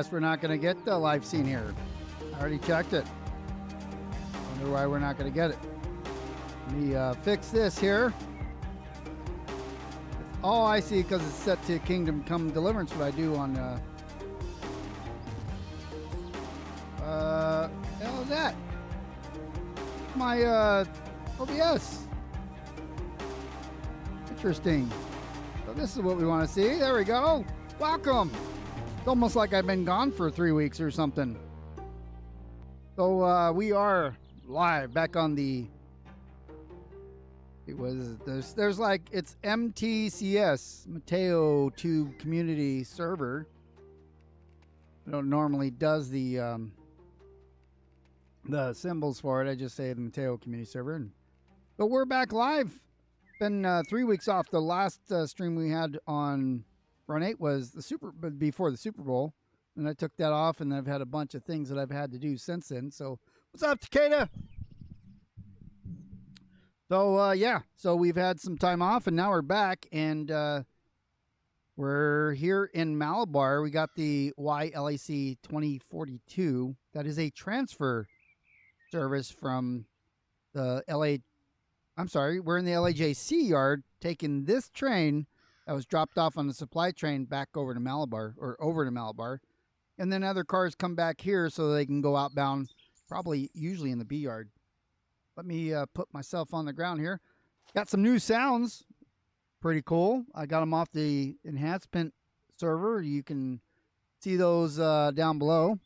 guess we're not going to get the live scene here. I already checked it. Wonder why we're not going to get it. Let me fix this here. Oh, I see, because it's set to Kingdom Come Deliverance, what I do on, hell is that? My, OBS. Interesting. So this is what we want to see. There we go. Welcome. It's almost like I've been gone for 3 weeks or something. So, we are live back on the... There's like, it's MTCS, Mateo Tube Community Server. I don't normally does the symbols for it. I just say the Mateo Community Server. But we're back live. Been 3 weeks off. The last stream we had on Run 8 was before the Super Bowl. And I took that off, and I've had a bunch of things that I've had to do since then. So, what's up, Takeda? So, yeah, so we've had some time off, and now we're back, and we're here in Malabar. We got the Y-LAC2042. That is a transfer service from the we're in the LAJC yard, taking this train that was dropped off on the supply train back over to Malabar, and then other cars come back here so they can go outbound, usually in the B yard. Let me put myself on the ground here. Got some new sounds. Pretty cool. I got them off the enhancement server. You can see those down below.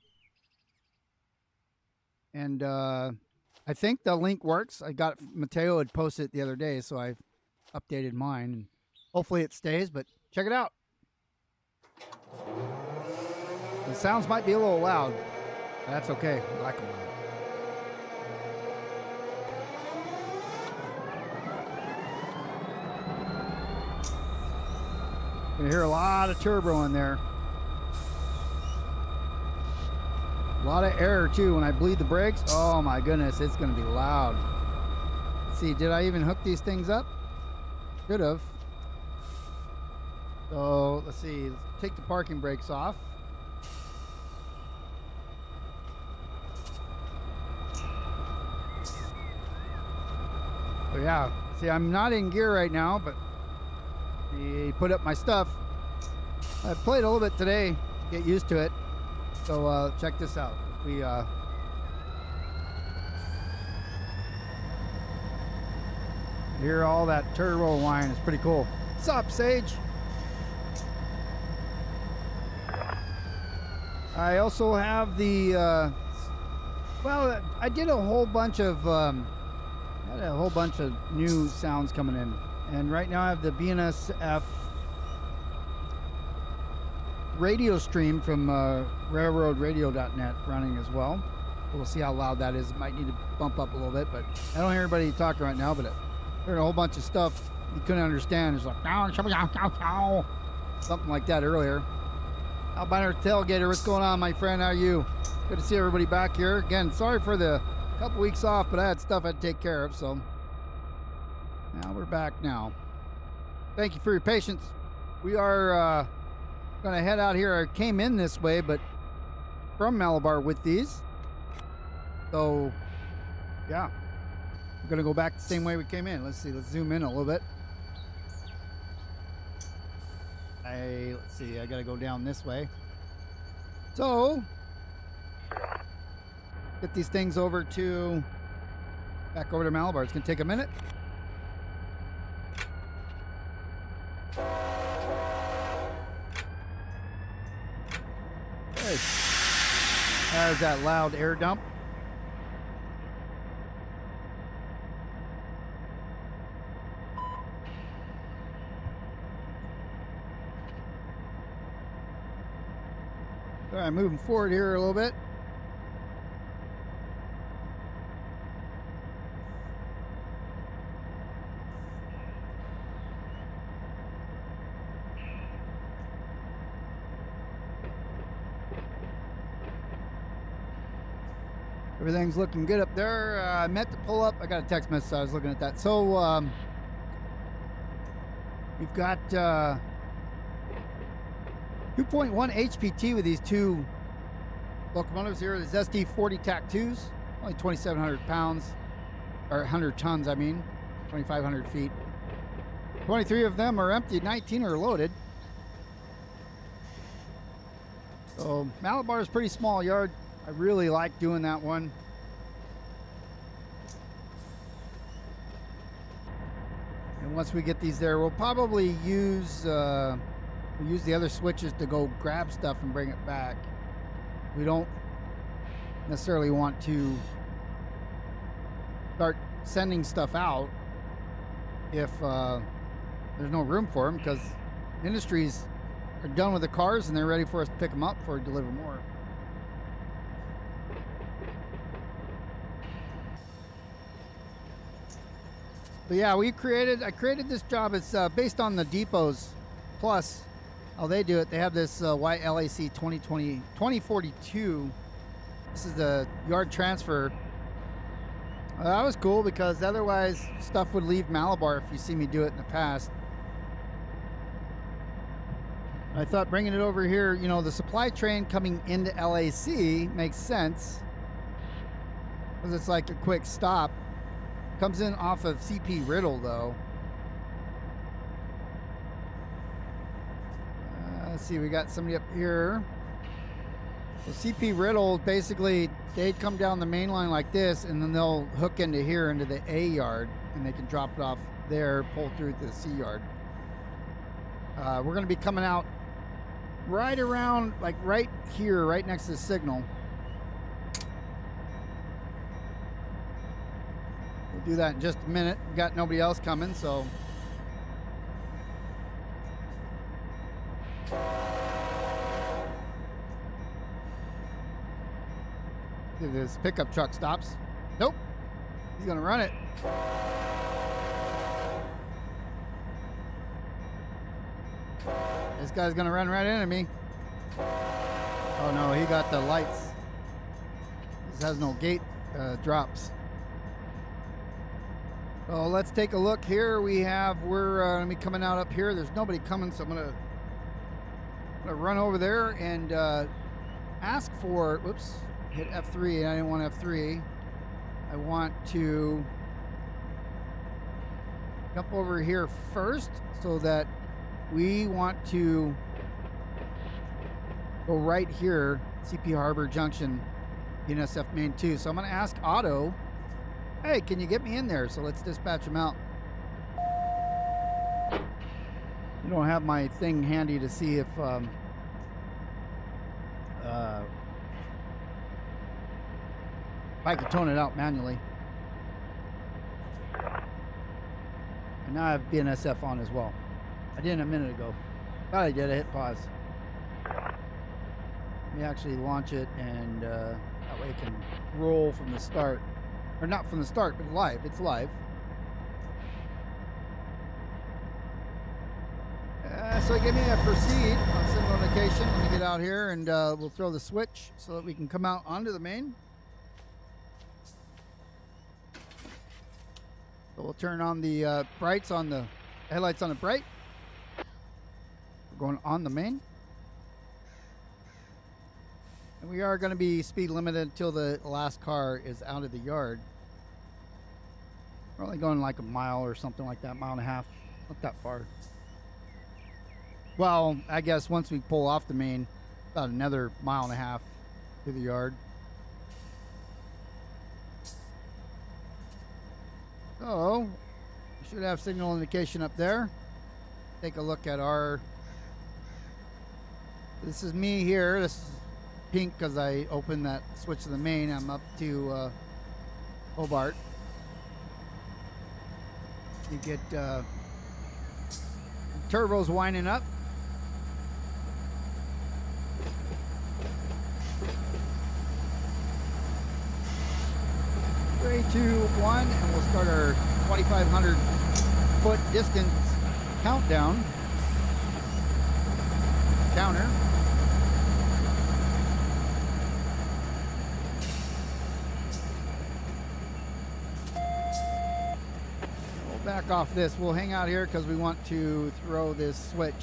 And I think the link works. Mateo had posted it the other day, so I've updated mine. And hopefully it stays, but check it out. The sounds might be a little loud. That's okay. I like them loud. You can hear a lot of turbo in there. A lot of air too when I bleed the brakes. Oh my goodness, it's going to be loud. Let's see, did I even hook these things up? Should have. So let's see, let's take the parking brakes off. Oh yeah, see, I'm not in gear right now, but put up my stuff. I played a little bit today, get used to it. So check this out. We hear all that turbo whine. It's pretty cool. What's up, Sage? I also have the well, I did a whole bunch of new sounds coming in. And right now I have the BNSF radio stream from railroadradio.net running as well. We'll see how loud that is. It might need to bump up a little bit, but I don't hear anybody talking right now, but I heard a whole bunch of stuff you couldn't understand. It's like something like that earlier. Albino Tailgater, what's going on, my friend? How are you? Good to see everybody back here. Again, sorry for the couple weeks off, but I had stuff I had to take care of, so now we're back now. Thank you for your patience. We are going to head out here. I came in this way, but from Malabar with these. So, yeah. We're going to go back the same way we came in. Let's see. Let's zoom in a little bit. Let's see. I got to go down this way. So, get these things back over to Malabar. It's going to take a minute. There's that loud air dump. All right, moving forward here a little bit. Everything's looking good up there. I meant to pull up. I got a text message. So I was looking at that. So we've got 2.1 HPT with these two locomotives here. There's SD40 TAC2s, only 2,700 pounds, or 100 tons, I mean, 2,500 feet. 23 of them are empty, 19 are loaded. So Malabar is a pretty small yard. I really like doing that one. And once we get these there, we'll probably use the other switches to go grab stuff and bring it back. We don't necessarily want to start sending stuff out if there's no room for them, because industries are done with the cars and they're ready for us to pick them up or deliver more. But yeah, I created this job. It's based on the depots plus how they do it. They have this Y-LAC2042. This is the yard transfer. That was cool because otherwise stuff would leave Malabar if you see me do it in the past. I thought bringing it over here, you know, the supply train coming into LAC makes sense because it's like a quick stop. Comes in off of CP Riddle though. Let's see, we got somebody up here. So CP Riddle, basically they'd come down the main line like this and then they'll hook into here into the A yard and they can drop it off there, pull through to the C yard. We're going to be coming out right around, like right here, right next to the signal. We'll do that in just a minute. We've got nobody else coming, so. If this pickup truck stops. Nope. He's going to run it. This guy's gonna run right into me. Oh no, he got the lights. This has no gate drops. So let's take a look here. We're gonna be coming out up here. There's nobody coming, so I'm gonna run over there and ask for. Whoops, hit F3. I didn't want F3. I want to jump over here first so that. We want to go right here, CP Harbor Junction, NSF Main 2. So I'm going to ask Otto, hey, can you get me in there? So let's dispatch him out. I don't have my thing handy to see if I could tone it out manually. And now I have BNSF on as well. I didn't a minute ago. Thought I did. I hit pause. Let me actually launch it, and that way it can roll from the start. Or not from the start, but live. It's live. So give me a proceed on signal indication. Let me get out here, and we'll throw the switch so that we can come out onto the main. So we'll turn on the brights on the headlights on the bright. Going on the main, and we are going to be speed limited until the last car is out of the yard. We're only going like a mile or something like that, mile and a half, not that far. Well, I guess once we pull off the main, about another mile and a half to the yard. So we should have signal indication up there. Take a look at our. This is me here. This is pink because I opened that switch to the main. I'm up to Hobart. You get turbos winding up. 3, 2, 1, and we'll start our 2,500 foot distance countdown. Counter. We'll back off this. We'll hang out here because we want to throw this switch.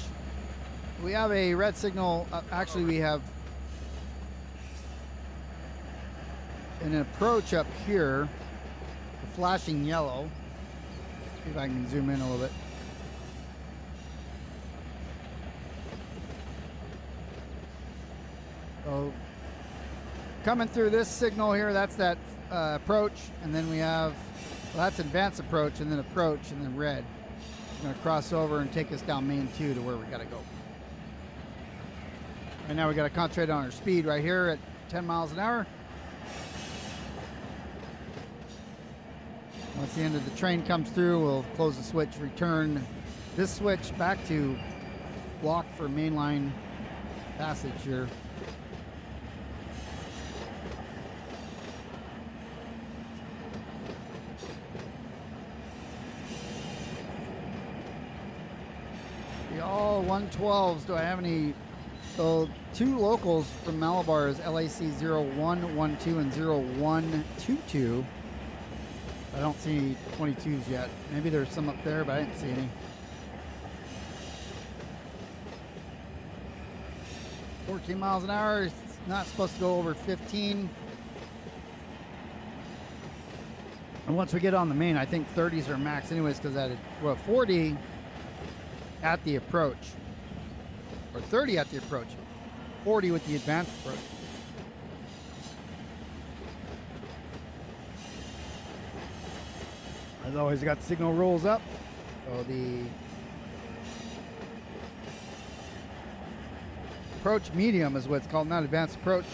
We have a red signal. Actually, we have an approach up here, the flashing yellow. See if I can zoom in a little bit. So coming through this signal here, that's that approach, and then we have, well, that's advanced approach, and then approach, and then red. It's going to cross over and take us down main 2 to where we got to go. Right now we got to concentrate on our speed right here at 10 miles an hour. Once the end of the train comes through, we'll close the switch, return this switch back to block for mainline passage here. All 112s. Do I have any? So 2 locals from Malabar is LAC0112 and 0122. I don't see any 22s yet. Maybe there's some up there, but I didn't see any. 14 miles an hour. It's not supposed to go over 15. And once we get on the main, I think 30s are max anyways, because at 40 at the approach, or 30 at the approach, 40 with the advanced approach. As always, I got the signal rolls up. So the approach medium is what it's called, not advanced approach.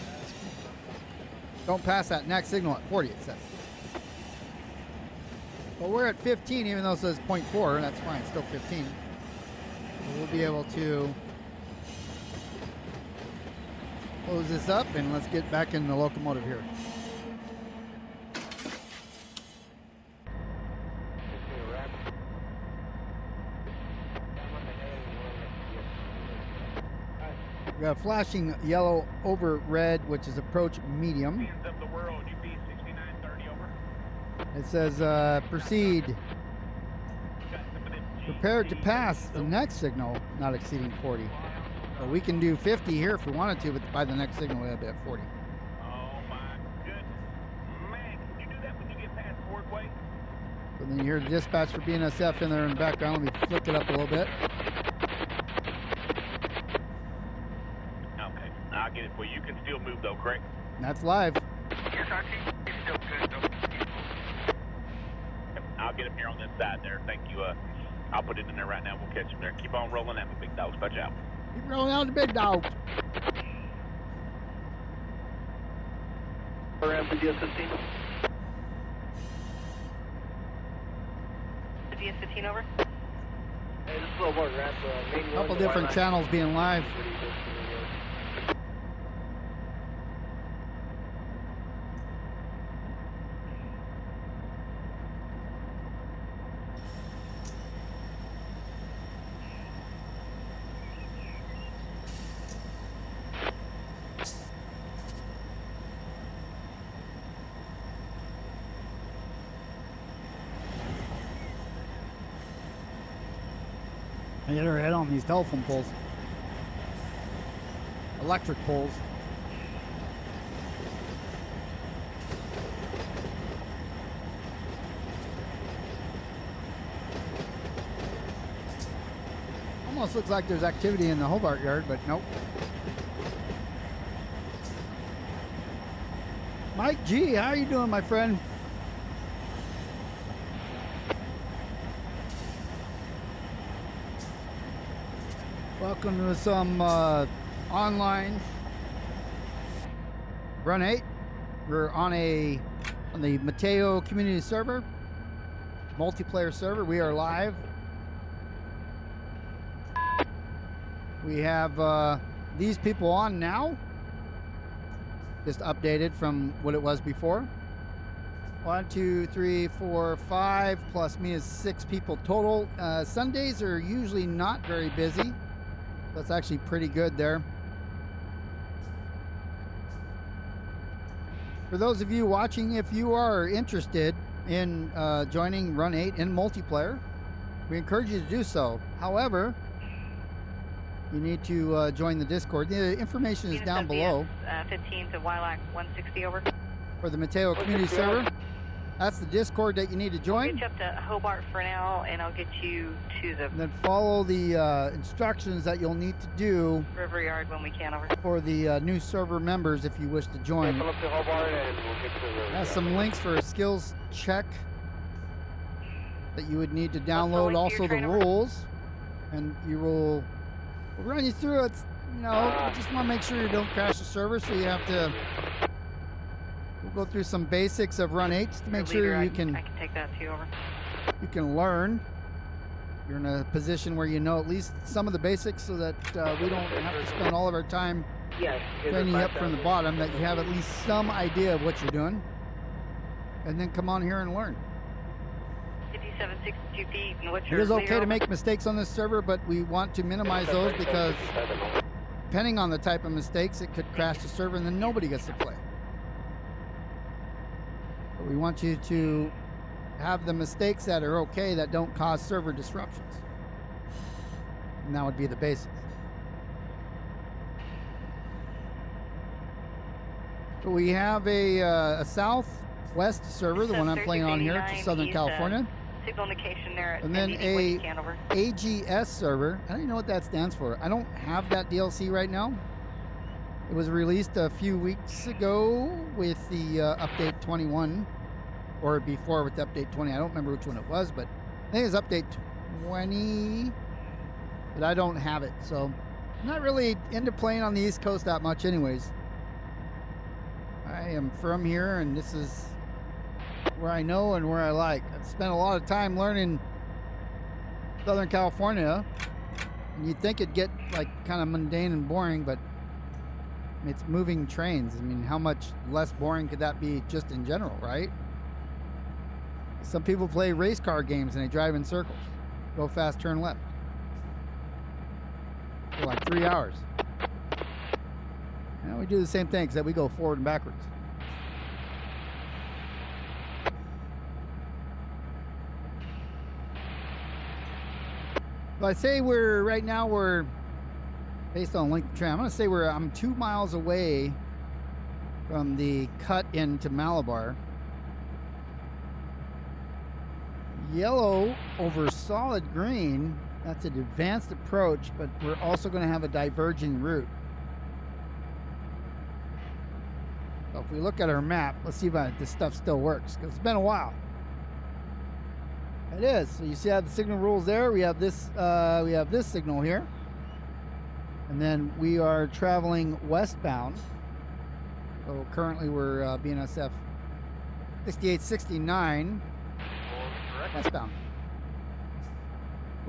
Don't pass that next signal at 40, it says. Well, we're at 15, even though it says 0.4, that's fine, still 15. We'll be able to close this up, and let's get back in the locomotive here. We got flashing yellow over red, which is approach medium. It says proceed. Prepared to pass the next signal, not exceeding 40. So we can do 50 here if we wanted to, but by the next signal we'll be at 40. Oh my goodness. Man, can you do that when you get past Fordway? So then you hear the dispatch for BNSF in there in the background. Let me flick it up a little bit. Okay, I'll get it for you. You can still move though, correct? That's live. Yes, I see. It's still good though. I'll get him here on this side there. Thank you. I'll put it in there right now. We'll catch him there. Keep on rolling at me, big dogs. Watch out. Keep rolling out the big dogs. Around for DS15. DS15 over. Hey, this is a little more ramp. A couple different channels being live. I get her head on these telephone poles. Electric poles. Almost looks like there's activity in the Hobart yard, but nope. Mike G, how are you doing, my friend? Welcome to some online Run 8. We're on the Mateo community server, multiplayer server. We are live. We have these people on now, just updated from what it was before. 1, 2, 3, 4, 5 plus me is 6 people total. Sundays are usually not very busy. That's actually pretty good there. For those of you watching, if you are interested in joining Run 8 in multiplayer, we encourage you to do so. However, you need to join the Discord. The information is down below. 15 to Y-LAC2042 over. for the Mateo Community Server. That's the Discord that you need to I'll join. get you up to Hobart for now, and I'll get you to the And then follow the instructions that you'll need to do river yard when we can over. for the new server members if you wish to join. Pull up to Hobart and we'll get to the river. Has some links for a skills check that you would need to download. link to Also your the train over? rules, and we'll run you through it. You know, you just want to make sure you don't crash the server, so you have to. We'll go through some basics of Run 8 to make Your leader, sure I you can take that to you over. learn. You're in a position where you know at least some of the basics, so that we don't have to spend all of our time Yes. training you up from the bottom. That you have at least some idea of what you're doing, and then come on here and learn. 5762 feet, and what's It your is okay leader to over? make mistakes on this server, but we want to minimize those because depending on the type of mistakes, it could crash the server and then nobody gets to play. But we want you to have the mistakes that are okay, that don't cause server disruptions. And that would be the basics. So we have a southwest server, the one I'm playing on here, to Southern He's, California. Signal indication there at And then NDD when you can over. AGS server. I don't even know what that stands for. I don't have that DLC right now. It was released a few weeks ago with the update 21, or before with update 20. I don't remember which one it was, but I think it's update 20. But I don't have it, so I'm not really into playing on the East Coast that much, anyways. I am from here, and this is where I know and where I like. I've spent a lot of time learning Southern California, and you'd think it'd get like kind of mundane and boring, but it's moving trains. I mean, how much less boring could that be just in general, right? Some people play race car games and they drive in circles, go fast, turn left for like 3 hours. And we do the same thing, except we go forward and backwards. So I say right now we're based on length of train. I'm going to say I'm 2 miles away from the cut into Malabar. Yellow over solid green. That's an advanced approach, but we're also going to have a diverging route. So if we look at our map, let's see if this stuff still works, because it's been a while. It is. So you see how the signal rules there. We have this signal here, and then we are traveling westbound. So currently we're BNSF 6869 westbound.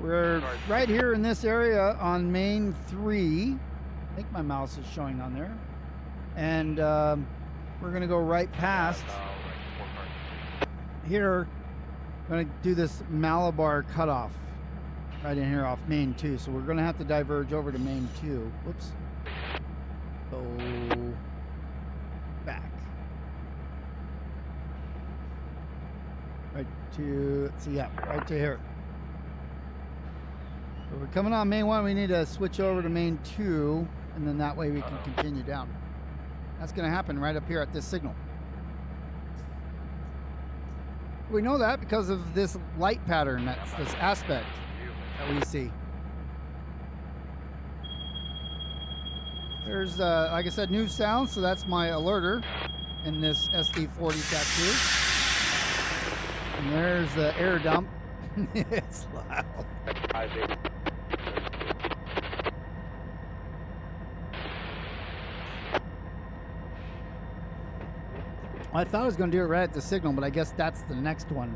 We're right here in this area on Main 3. I think my mouse is showing on there, and we're going to go right past here. I'm going to do this Malabar cutoff right in here off Main 2. So we're going to have to diverge over to Main 2. Whoops. Go back. Right to, let's see, yeah, right to here. So we're coming on Main 1. We need to switch over to Main 2, and then that way we can continue down. That's going to happen right up here at this signal. We know that because of this light pattern, that's this aspect that we see. There's, like I said, new sound, so that's my alerter in this SD40 tattoo. And there's the air dump. It's loud. I thought I was going to do it right at the signal, but I guess that's the next one.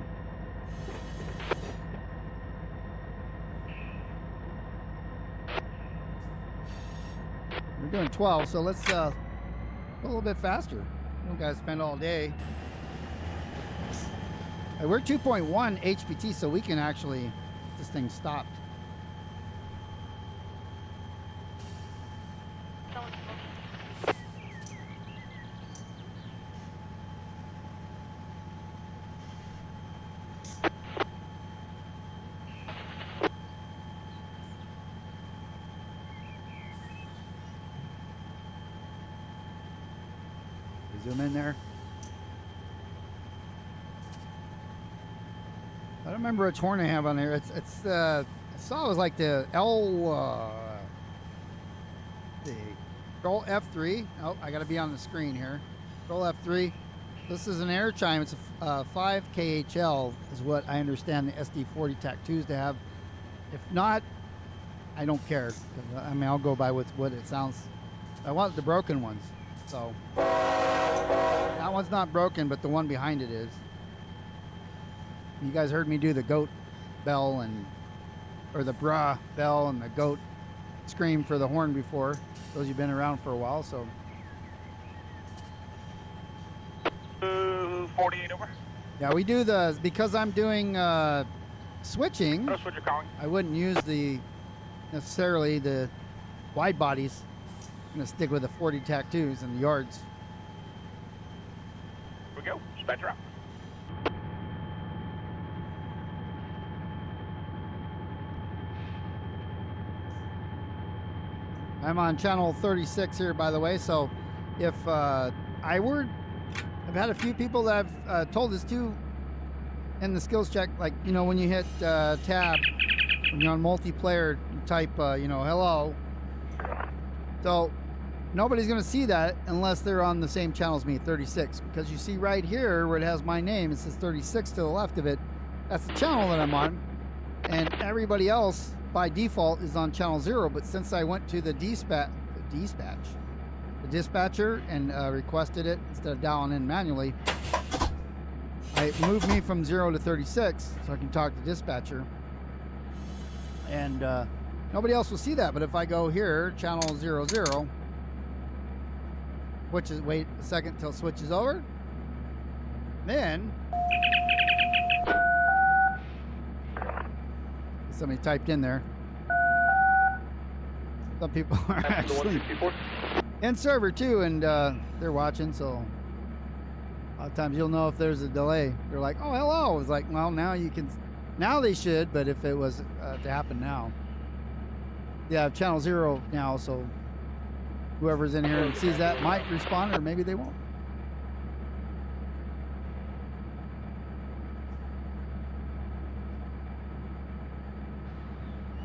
We're doing 12, so let's go a little bit faster. We don't got to spend all day. We're 2.1 HPT, so we can actually get this thing stopped. Zoom in there. I don't remember which horn I have on there. It's I saw it was like the the Control F3. Oh, I got to be on the screen here. Control F3. This is an air chime. It's a 5 KHL is what I understand the SD40 TAC2s to have. If not, I don't care. I mean, I'll go by with what it sounds. I want the broken ones. So that one's not broken, but the one behind it is. You guys heard me do the goat bell or the brah bell and the goat scream for the horn before. Those you've been around for a while, so. 48 over. Yeah, we do because I'm doing switching. That's what you're calling. I wouldn't use necessarily the wide bodies. I'm gonna stick with the 40 TAC2s and the yards. Here we go. Dispatcher out. I'm on channel 36 here, by the way. So if I've had a few people that I've told this to in the skills check, like, you know, when you hit tab, when you're on multiplayer, you type, hello. So nobody's going to see that unless they're on the same channel as me, 36, because you see right here where it has my name, it says 36 to the left of it. That's the channel that I'm on. And everybody else by default is on channel 0, but since I went to the dispatcher and requested it instead of dialing in manually, it moved me from 0 to 36 so I can talk to dispatcher. And nobody else will see that, but if I go here, channel 00, which is, wait a second till it switches over, then somebody typed in there. Some people are actually in server too, and they're watching, so a lot of times you'll know if there's a delay. They're like, oh, hello. It's like, well, now you can, now they should, but if it was to happen now. Yeah, channel 0 now, so whoever's in here and sees that might respond, or maybe they won't.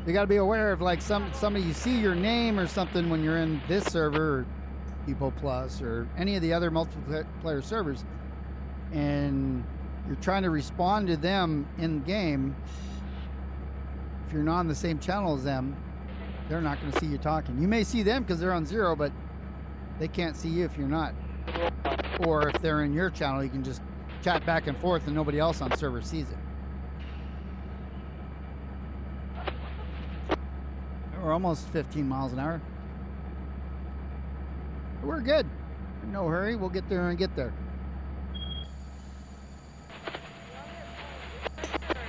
You got to be aware of, like, somebody, you see your name or something when you're in this server or Depot Plus or any of the other multiplayer servers, and you're trying to respond to them in game. If you're not on the same channel as them, they're not going to see you talking. You may see them because they're on 0, but they can't see you if you're not. Or if they're in your channel, you can just chat back and forth and nobody else on server sees it. We're almost 15 miles an hour. We're good. In no hurry. We'll get there and get there.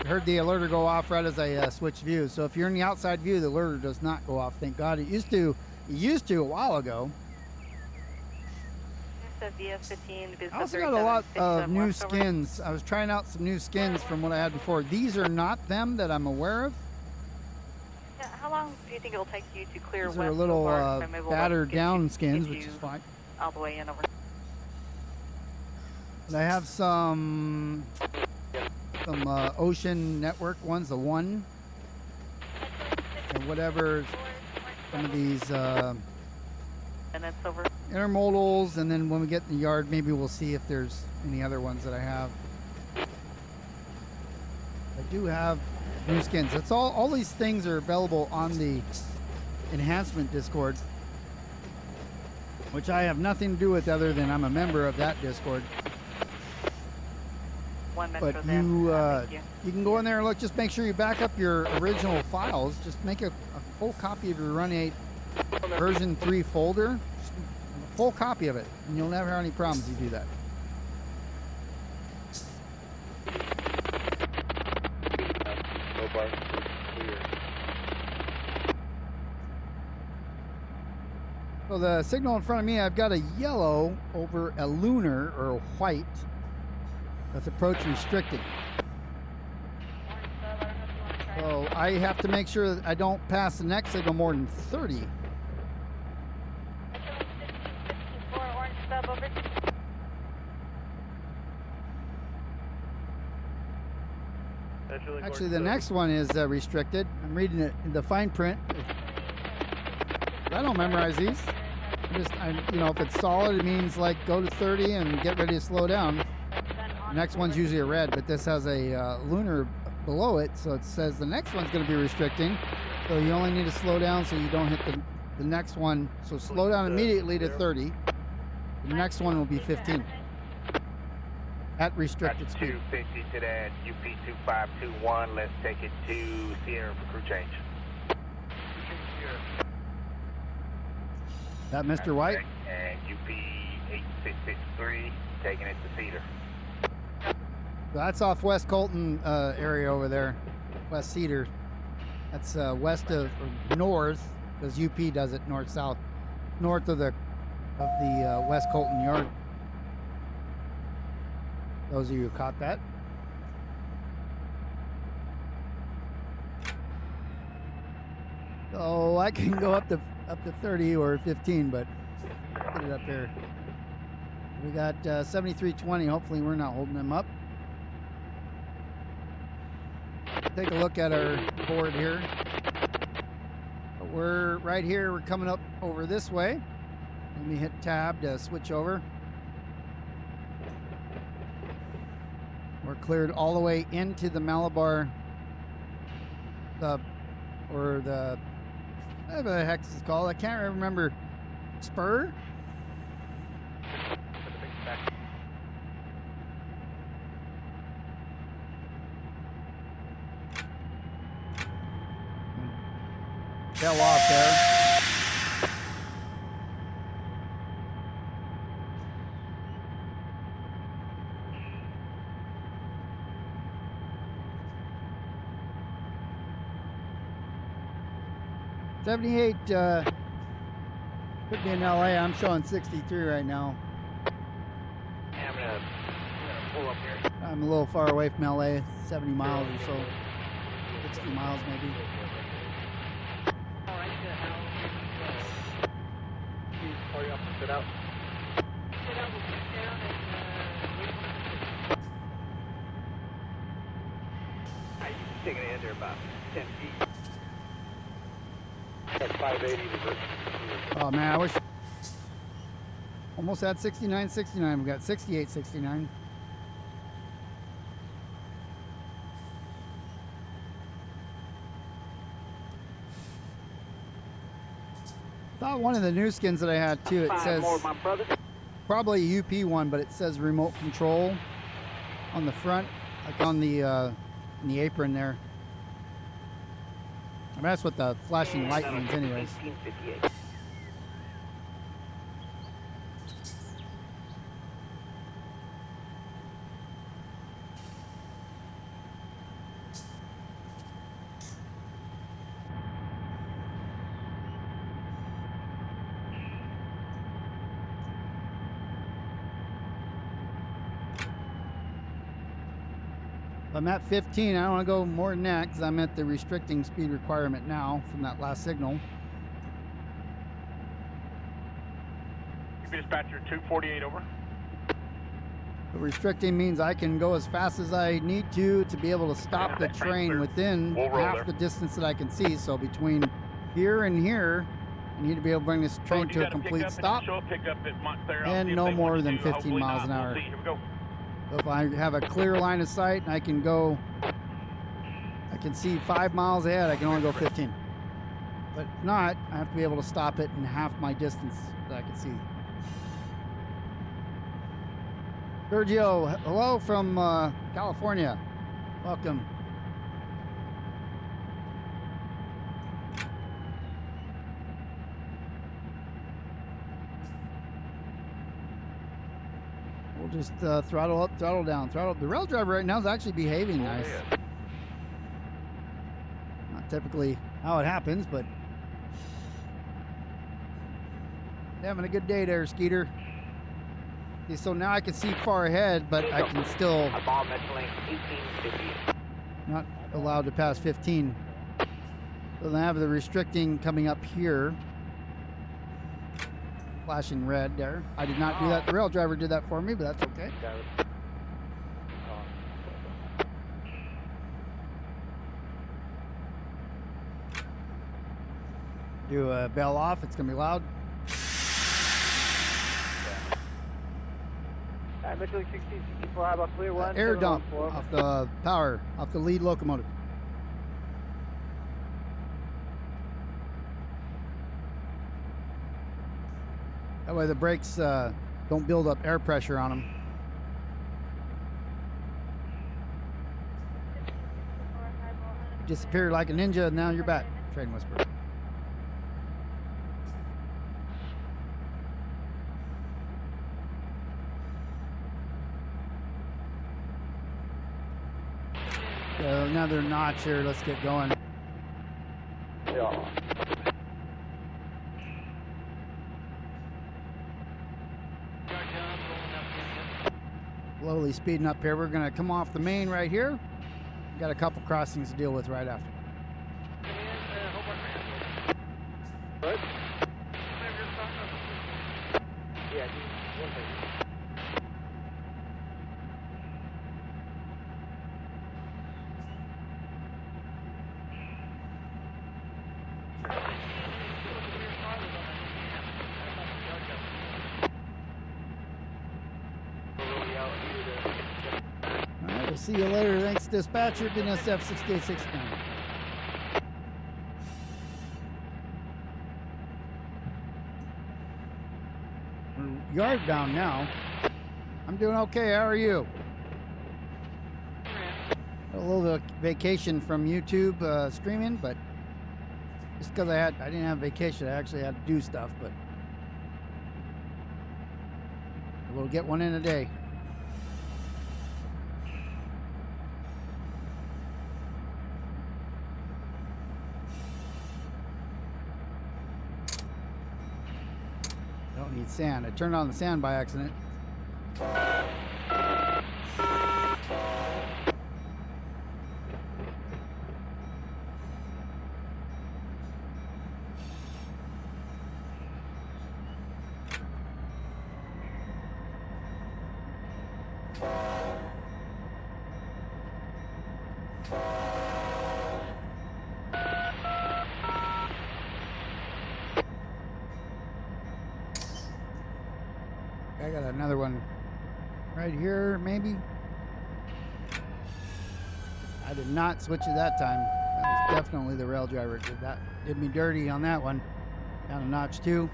I heard the alerter go off right as I switched views. So if you're in the outside view, the alerter does not go off. Thank God. It used to a while ago. I also got a lot of new skins. I was trying out some new skins from what I had before. These are not them that I'm aware of. How long do you think it'll take you to clear These west? are a little so maybe we'll battered get down you- skins, get which you is fine. all the way in over. But I have some Ocean Network ones, the 1, and whatever, some of these Minutes over. intermodals, and then when we get in the yard, maybe we'll see if there's any other ones that I have. I do have new skins. That's all these things are available on the enhancement Discord, which I have nothing to do with other than I'm a member of that Discord. One metro But there. Thank you can go in there and look. Just make sure you back up your original files. Just make a full copy of your Run 8 version 3 folder. Just a full copy of it, and you'll never have any problems if you do that. So the signal in front of me, I've got a yellow over a lunar or a white. That's approach restricted. So I have to make sure that I don't pass the next signal more than 30. Actually, the next one is restricted. I'm reading it in the fine print. I don't memorize these. You know, if it's solid, it means like go to 30 and get ready to slow down. The next one's usually a red, but this has a lunar below it, so it says the next one's going to be restricting. So you only need to slow down so you don't hit the next one. So slow down immediately to 30. The next one will be 15 at restricted speed. 250 to that UP 2521. Let's take it to Sierra for crew change. That Mr. White? And UP 8663, taking it to Cedar. That's off West Colton area over there, West Cedar. That's west of or north, because UP does it north-south, north of the West Colton yard. Those of you who caught that. So I can go up to 30 or 15, but get it up there. We got 7320. Hopefully we're not holding them up. Take a look at our board here. We're right here. We're coming up over this way. Let me hit tab to switch over. We're cleared all the way into the Malabar, whatever the heck it's called. I can't remember. Spur? Fell off there. '78 could be in LA. I'm showing 63 right now. Yeah, I'm gonna pull up here. I'm a little far away from LA, 70 miles or so, 60 miles maybe. Hurry up and sit out. You can take it in there about 10 feet. At 580 reverse. Oh man, I wish. Almost had 69, 69. We got 68, 69. Thought one of the new skins that I had too. It says more, my brother. probably a UP one, but it says remote control on the front, like on the in the apron there. I mean, that's what the flashing light means, anyways. 1858. I'm at 15. I don't want to go more than that because I'm at the restricting speed requirement now from that last signal. Dispatcher 248 over. The restricting means I can go as fast as I need to be able to stop the train within half the distance that I can see. So between here and here, I need to be able to bring this train to a complete stop and no more than 15 miles an hour. Here we go. So if I have a clear line of sight and I can see 5 miles ahead, I can only go 15. But if not, I have to be able to stop it in half my distance that I can see. Sergio, hello from California. Welcome. We'll just throttle up, throttle down, throttle. The rail driver right now is actually behaving nice. Not typically how it happens, but having a good day there, Skeeter. Okay, so now I can see far ahead, but I can still not allowed to pass 15. So then I have the restricting coming up here. Flashing red there. I did not do that. The rail driver did that for me, but that's okay. Do a bell off. It's gonna be loud. Mitchell 1664, how about clear one? Air dump 714. off the power, off the lead locomotive. That way the brakes don't build up air pressure on them. You disappeared like a ninja, and now you're back. Train whisper. Another notch here. Let's get going. Yeah. Slowly speeding up here. We're gonna come off the main right here. Got a couple crossings to deal with right after. What? Yeah, one second. All right, we'll see you later. Thanks, dispatcher. DNSF 6869. We're yard bound now. I'm doing okay. How are you? A little vacation from YouTube streaming, but just because I didn't have vacation, I actually had to do stuff, but we'll get one in a day. Don't need sand. I turned on the sand by accident. I got another one right here, maybe. I did not switch it that time. That was definitely the rail driver did that. Did me dirty on that one. Down a notch too.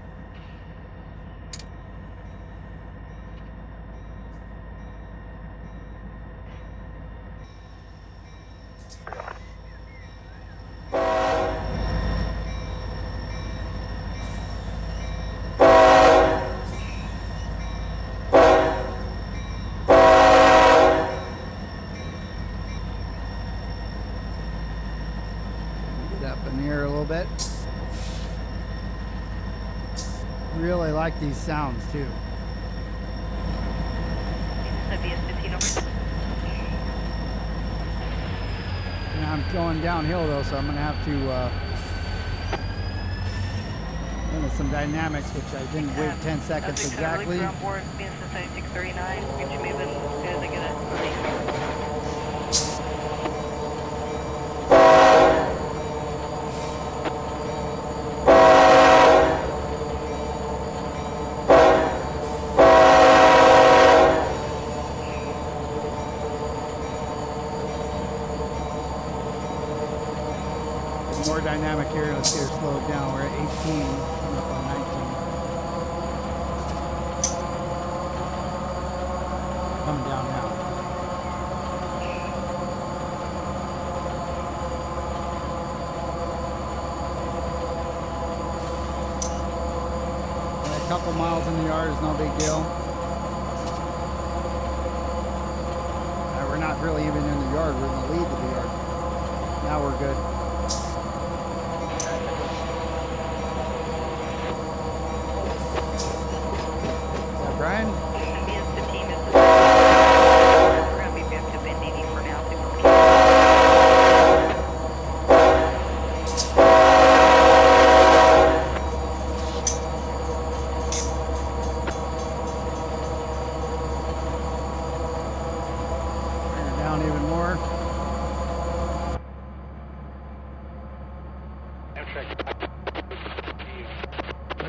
Bit. Really like these sounds too. And I'm going downhill though, so I'm gonna have to limit some dynamics, which I didn't wait 10 seconds exactly. On board, BNSF 7639. Get you moving as soon as I get it. More dynamic here. Let's get her slowed down. We're at 18, coming up on 19. Coming down now. A couple miles in the yard is no big deal. We're not really even in the yard. We're in the lead of the yard. Now we're good. Brian? BS15 is we're going to be back to bend 80 for now. Bring her down even more.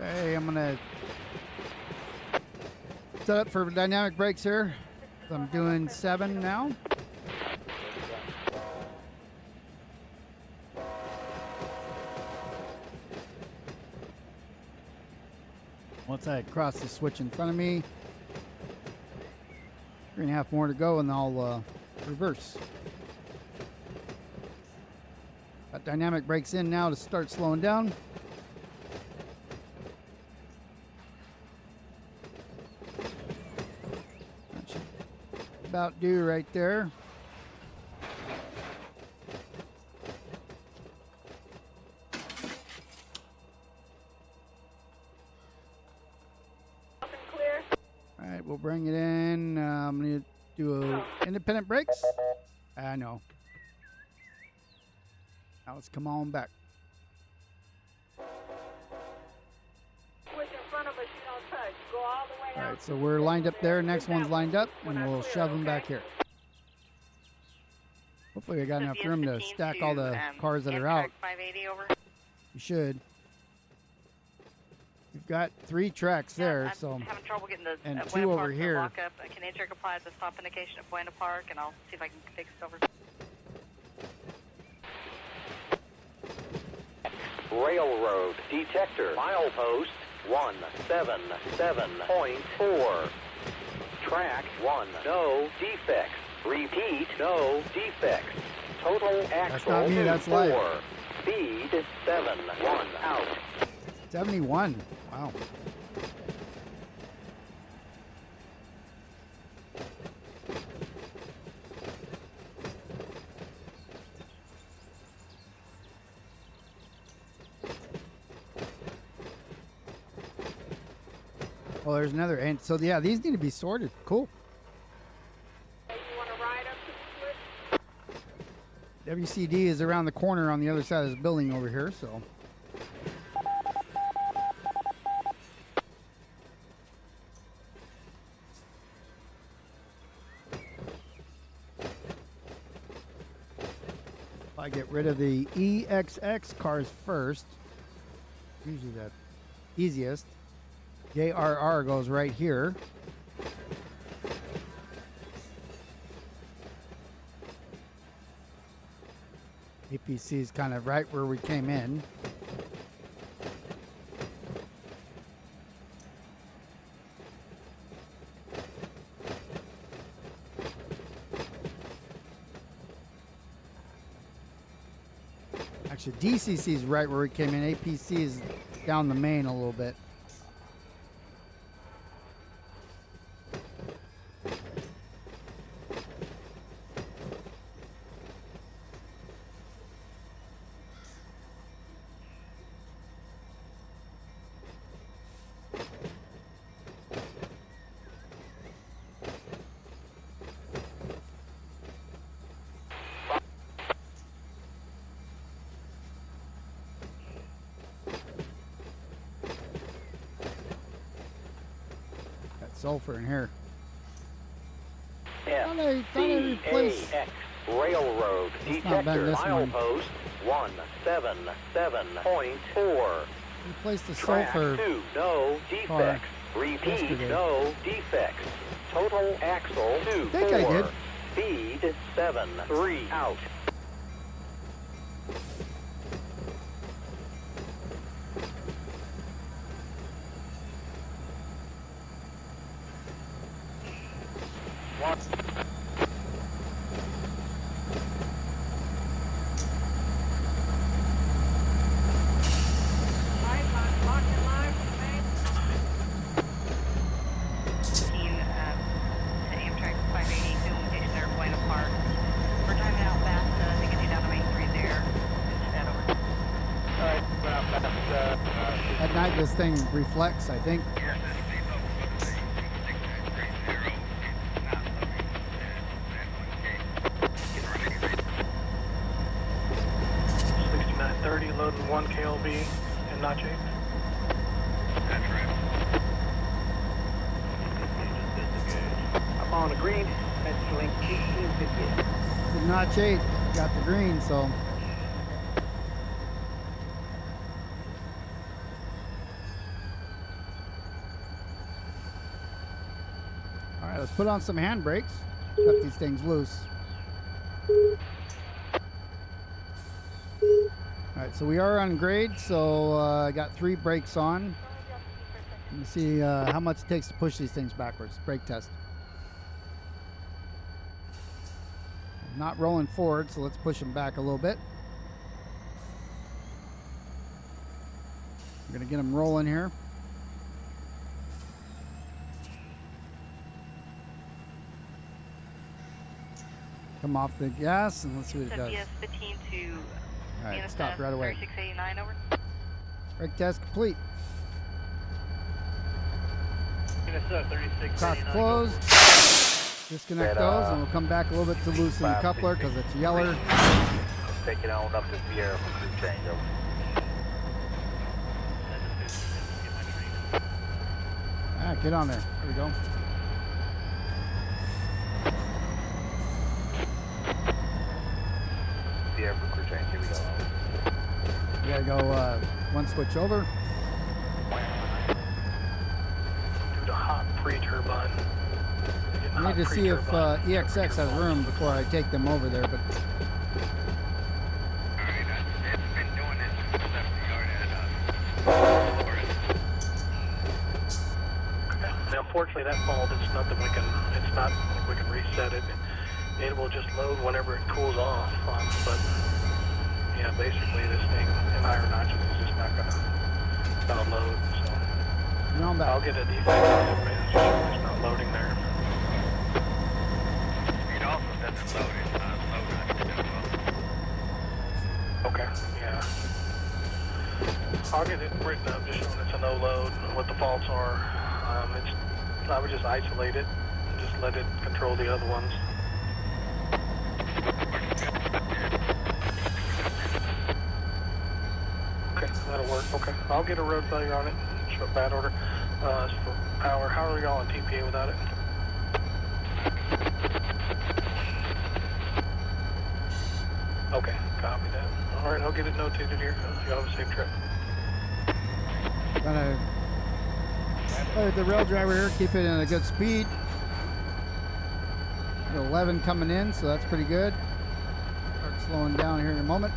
Okay, I'm gonna set up for dynamic brakes here. So I'm doing 7 now. Once I cross the switch in front of me, 3.5 more to go, and I'll reverse. Got dynamic brakes in now to start slowing down. That should about do right there. Open clear. All right, we'll bring it in. I'm going to do independent brakes. I know. Now let's come on back. Switch in front of us, you don't touch. Go all the way All out. right, so we're lined up there. Next one's lined up, and we'll shove them back here. Hopefully we got enough room to stack all the cars that are out. 580 over. You should. We've got 3 tracks there, I'm so having trouble getting the and Buena 2 over Park to here. lock up. Can Interc apply at the stop indication at Buena Park, and I'll see if I can fix it over. Railroad detector milepost 177.4. Track 1, no defects. Repeat, no defects. Total axle not me, that's 4. live. Speed 71 out. 71. Wow. Oh, there's another. And so, yeah, these need to be sorted. Cool. You want to ride up to the switch? WCD is around the corner on the other side of this building over here, so. If I get rid of the EXX cars first, usually the easiest. JRR goes right here. APC is kind of right where we came in. Actually, DCC is right where we came in. APC is down the main a little bit. Sulfur in here. FCAX Railroad It's not been detector this one. milepost 177.4. Replace the Track sulfur. 2, no defects. Repeat, yesterday. no defects. Total axle 2, think I 4. did. Speed 73 out. Lock and line, man. Team to Amtrak 580, doing station there at Buena Park. We're timing out fast to get you down to main 3 there. Finish that over. At night, this thing reflects, I think. Loading 1 KLB and not Jake. That's right. I'm on the green. That's link 1858. The notch 8 got the green, so. put on some handbrakes. Cut these things loose. All right, so we are on grade, so I got 3 brakes on. Let me see how much it takes to push these things backwards. Brake test. I'm not rolling forward, so let's push them back a little bit. We're gonna get them rolling here. Come off the gas and let's see what it does. WS15 to All right, stop right away. 3689 over. Brake test complete. Cock closed. Disconnect those and we'll come back a little bit to loosen the coupler because it's yeller. Take it on up to Sierra for crew changeover. Ah, get on there. There we go. Sierra for crew change. Here we go. We gotta go one switch over. Do the hot pre-turbine. I need to see if EXX has room before I take them over there, but Unfortunately, that fault, it's nothing we can, it's not like we can reset it. It will just load whenever it cools off. But yeah, basically this thing in higher notches is just not gonna load. So you're on back. I'll get a defect on it, man. It's not loading there. It also doesn't load. It's not load. Okay, yeah. I'll get it written up just showing it's a no load, what the faults are. I would just isolate it and just let it control the other ones. Okay, that'll work. Okay, I'll get a road failure on it. Show bad order. As for power, how are we going TPA without it? Okay, copy that. All right, I'll get it notated here. You have a safe trip. Gonna play with the rail driver here, keep it in a good speed. Got 11 coming in, so that's pretty good. Start slowing down here in a moment.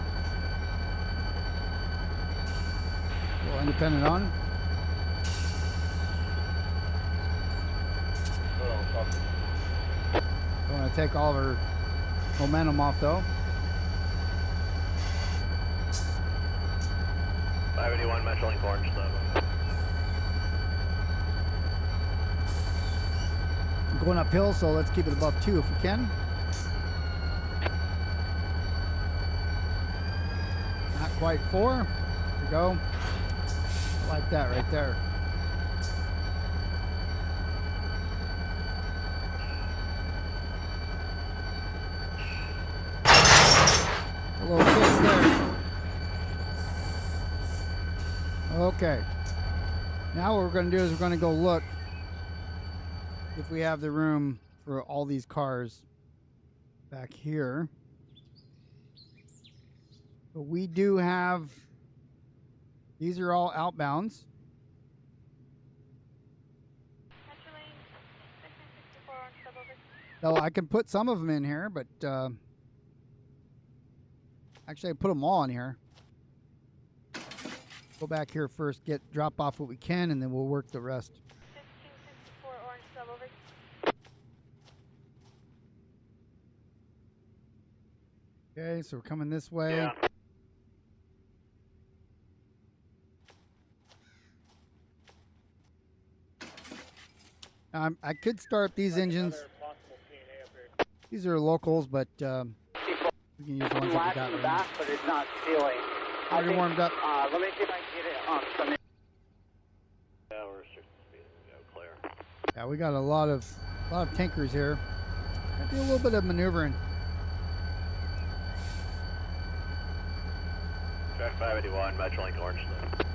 A little independent on. Don't want to take all of our momentum off though. 581 Metrolink Orange, so. Going uphill, so let's keep it above 2 if we can. Not quite 4. There we go. I like that right there. A little kiss there. Okay. Now what we're going to do is we're going to go look if we have the room for all these cars back here. But we do have, these are all outbounds. So I can put some of them in here, but actually I put them all in here. Go back here first, drop off what we can, and then we'll work the rest. Okay, so we're coming this way. Yeah. I could start these engines. These are locals, but we can use the ones that we got right now. But it's not sealing. Already warmed up. Let me see if I can get it on some. Yeah, we're restricted speed. Go clear. Yeah, we got a lot of tankers here. Might do a little bit of maneuvering. Track 581 Metrolink Orange, so.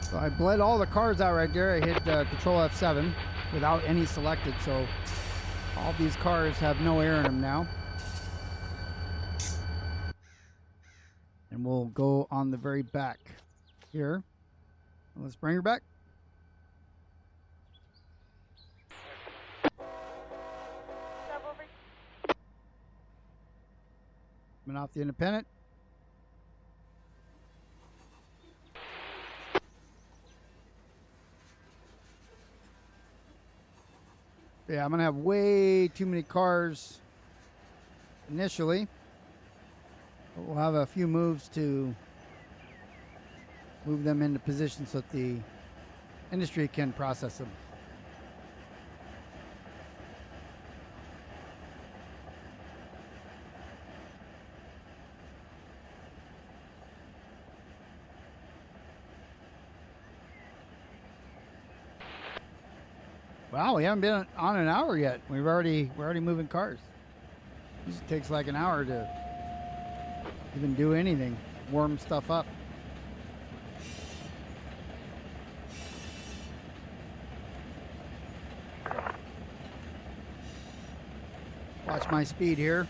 So I bled all the cars out right there. I hit Control F7 without any selected, so all these cars have no air in them now. And we'll go on the very back here. Let's bring her back. Coming off the independent. Yeah, I'm going to have way too many cars initially. But we'll have a few moves to move them into position so that the industry can process them. Wow, we haven't been on an hour yet. We're already moving cars. It usually takes like an hour to even do anything, warm stuff up. Watch my speed here.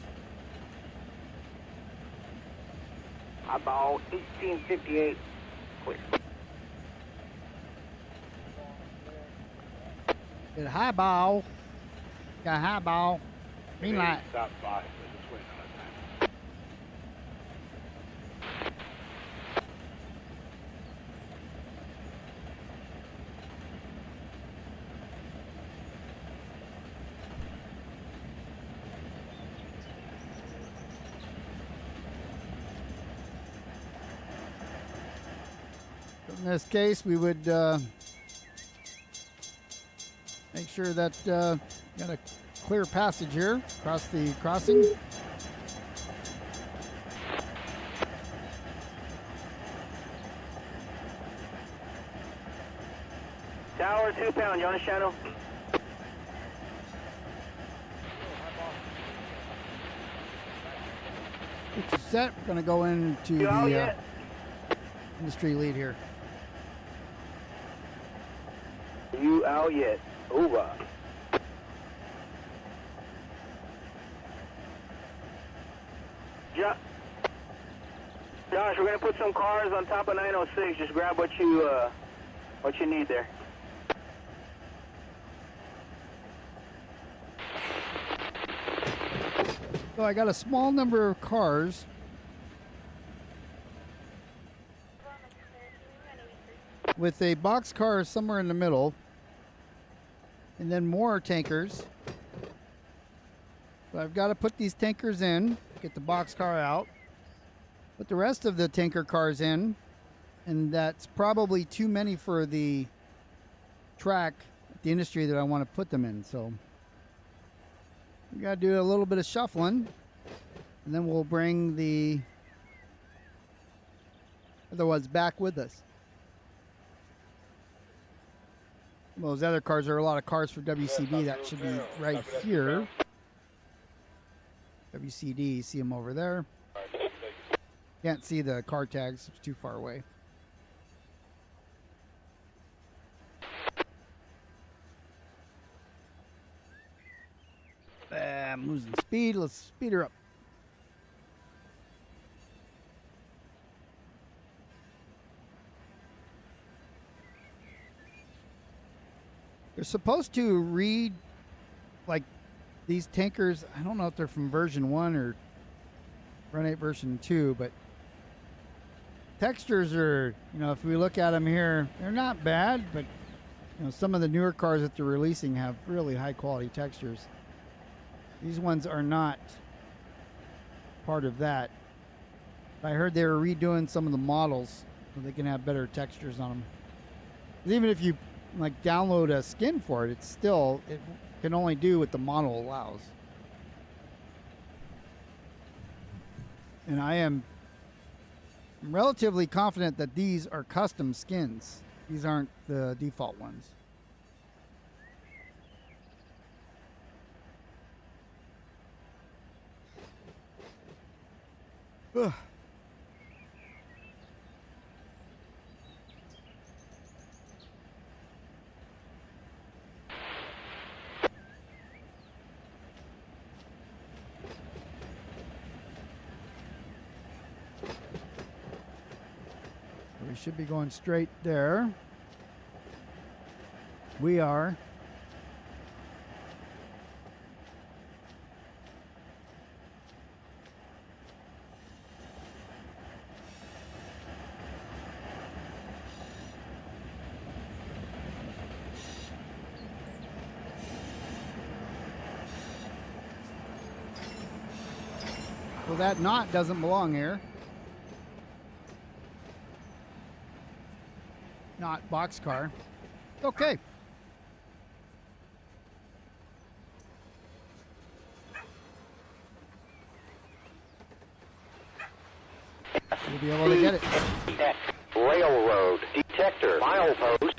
About 1858. Quick. Get a high ball. Got a high ball. Green light. Stop by. Just waiting on that time. In this case, we would make sure that got a clear passage here across the crossing. Tower 2 pound, you on the channel? Get you set. We're going to go into You out the yet? industry lead here. You out yet? Over. Josh, we're gonna put some cars on top of 906. Just grab what you need there. So I got a small number of cars. With a box car somewhere in the middle. And then more tankers. So I've got to put these tankers in, get the box car out, put the rest of the tanker cars in, and that's probably too many for the track, the industry that I want to put them in. So we got to do a little bit of shuffling, and then we'll bring the other ones back with us. Well, those other cars are a lot of cars for WCB. That should be right here. WCD, see them over there. Can't see the car tags, it's too far away. I'm losing speed. Let's speed her up. They're supposed to read like these tankers. I don't know if they're from version 1 or Run 8 version 2, but textures are, if we look at them here, they're not bad, but some of the newer cars that they're releasing have really high quality textures. These ones are not part of that. I heard they were redoing some of the models so they can have better textures on them. Even if you download a skin for it, it can only do what the model allows. And I am relatively confident that these are custom skins. These aren't the default ones. Ugh. We should be going straight there. We are. So that knot doesn't belong here. Not boxcar. Okay. We'll be able to get it. Railroad detector milepost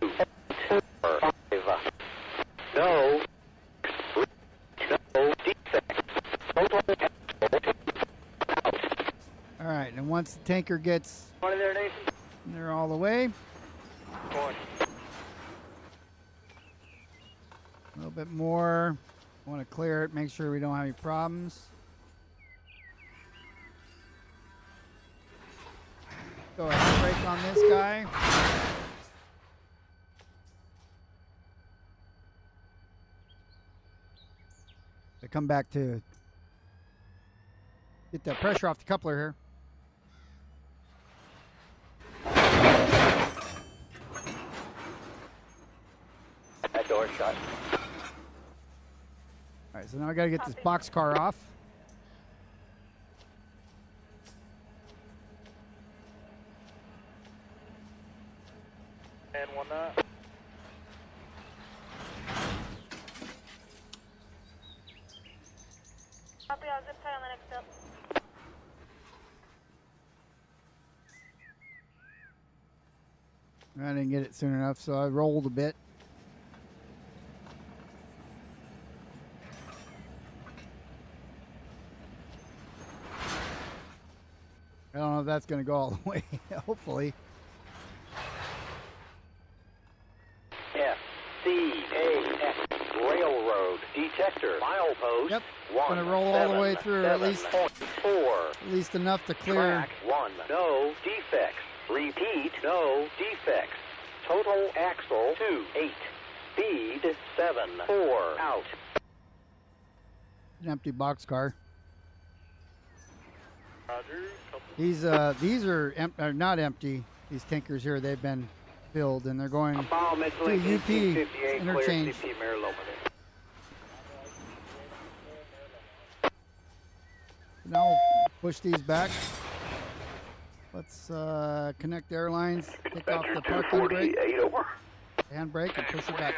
245. No defect. Total out. All right, and once the tanker gets there all the way, a little bit more. I want to clear it, make sure we don't have any problems. Go ahead and brake on this guy. I come back to get that pressure off the coupler here. That door shut. All right, so now I got to get this boxcar off. And 1 knot. Copy, I'll zip tie on the next step. I didn't get it soon enough, so I rolled a bit. I don't know if that's going to go all the way, hopefully. FCAX Railroad detector milepost Yep, 1. gonna roll all the way through, at least 4. At least enough to clear. Track 1. No defects. Repeat. No defects. Total axle 2. 8. Speed 7. 4. Out. An empty boxcar. Roger. These are not empty. These tankers here, they've been filled, and they're going to UP interchange. Now we'll push these back. Let's connect the airlines, take off the parking brake, handbrake, and push it back.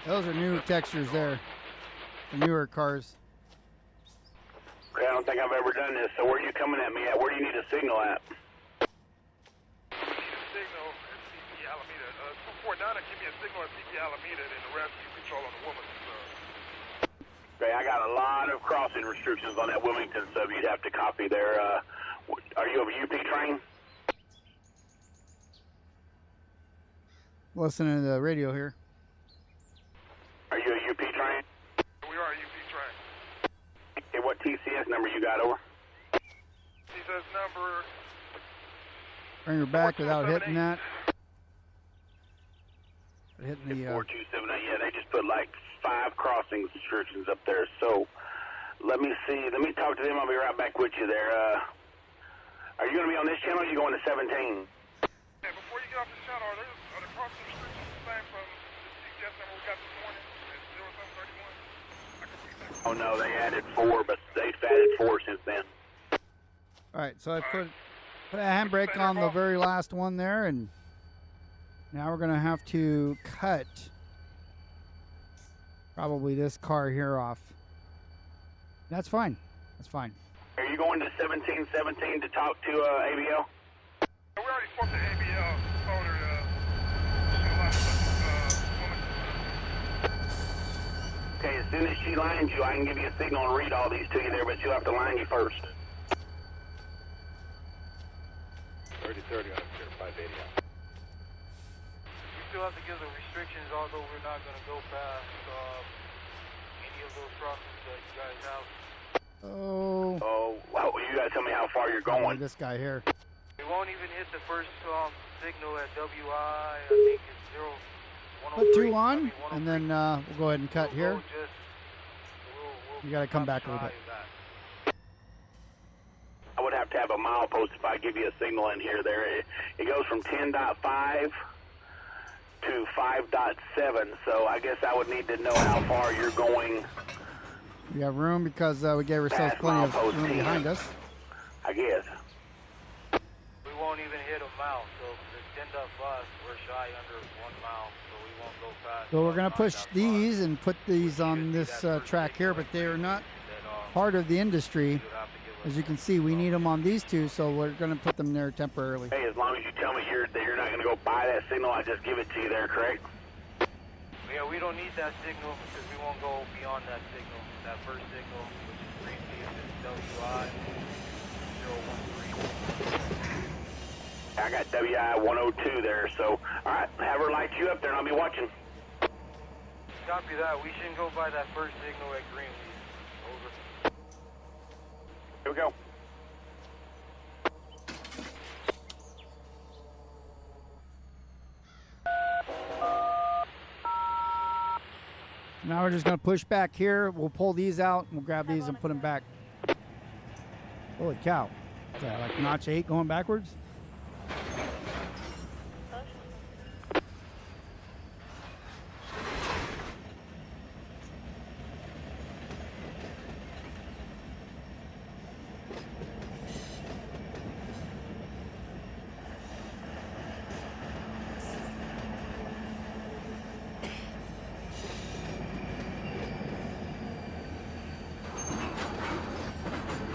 Those are new textures there, the newer cars. Okay, I don't think I've ever done this, so where are you coming at me at? Where do you need a signal at? Signal at CP Alameda. 249, give me a signal at CP Alameda, and the rest you control on the Wilmington sub. Okay, I got a lot of crossing restrictions on that Wilmington sub you'd have to copy there. Are you of a UP train? Listening to the radio here. Are you a UP train? We are a UP train. Okay, what TCS number you got, over? TCS number... Bring her back without hitting that. Hitting the 4278, yeah, they just put like 5 crossing restrictions up there. So let me see. Let me talk to them. I'll be right back with you there. Are you going to be on this channel or are you going to 17? Yeah, before you get off the channel, are the crossing restrictions the same from the TCS number we got this morning at 0731? I can read that. Oh no, they added 4, but they've added 4 since then. All right, so I put a handbrake on the very last one there, and now we're going to have to cut probably this car here off. That's fine. That's fine. Are you going to 1717 to talk to ABL? We already spoke to ABL. Told her Okay, as soon as she lines you, I can give you a signal and read all these to you there, but she'll have to line you first. 3030 on 0580. We still have to give the restrictions, although we're not going to go past any of those crossings that you guys have. Oh. Oh, well, you gotta tell me how far you're going. This guy here. We won't even hit the first signal at WI. I think it's 0103. Put 2 on, I mean, and then we'll go ahead and cut here. We'll You got to come back a little bit. I have to have a milepost if I give you a signal in here. There, it goes from 10.5 to 5.7. So I guess I would need to know how far you're going. We have room because we gave ourselves Past plenty of milepost room 10. behind us. I guess. We won't even hit a mile, so the 10.5, we're shy under 1 mile, so we won't go past. So we're going to push 9.5. these and put these on this track here, but they are not part of the industry. As you can see, we need them on these two, so we're going to put them there temporarily. Hey, as long as you tell me that you're not going to go buy that signal, I just give it to you there, correct? Yeah, we don't need that signal because we won't go beyond that signal. That first signal, which is green beef, is WI 013. I got WI-102 there, so all right, have her light you up there, and I'll be watching. Copy that. We shouldn't go by that first signal at Greenleaf. Over. Here we go. Now we're just going to push back here. We'll pull these out, and we'll grab these and put them back. Holy cow. Is that like notch 8 going backwards?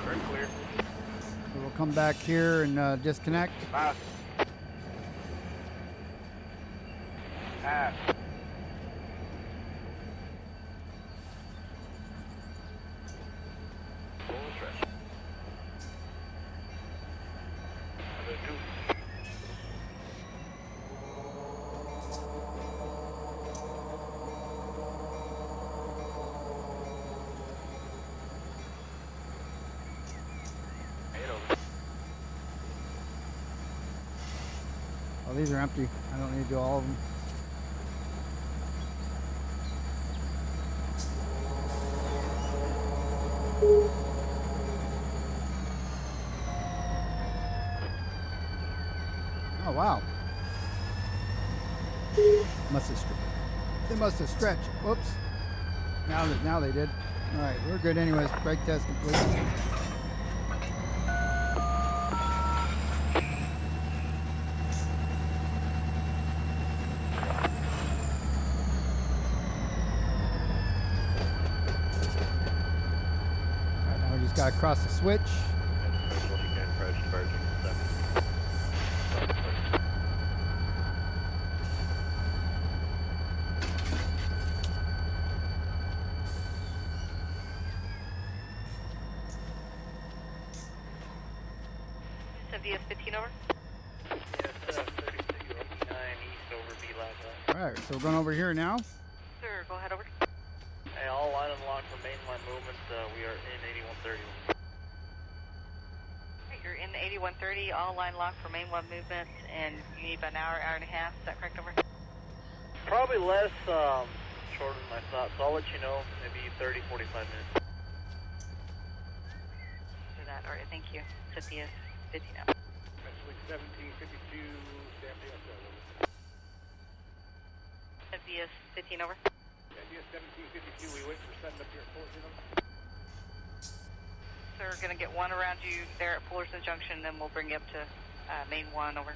We're clear. So we'll come back here and disconnect. Pass. Pass. Full stretch. Another 2. Head over. Oh, these are empty. I don't need to do all of them. Oh, wow. They must have stretched. Whoops. Now they did. All right, we're good anyways. Brake test complete. All right, now we just got to cross the switch. DS 15 over. Yes, 3289 east over B-LAC. All right, so we're going over here now. Sir, go ahead over. Hey, all line unlocked for mainline movement. We are in 8130. You're in the 8130, all line locked for main one movement, and you need about an hour, hour and a half. Is that correct over? Probably less, shorter than I thought, so I'll let you know. Maybe 30, 45 minutes. Do that. All right, thank you. It's DS 15 up. Actually 1752, Sam DS 15 over. DS 1752, we wait for setting up here at Fullerton. So we're going to get one around you there at Fullerton Junction, then we'll bring you up to main one over.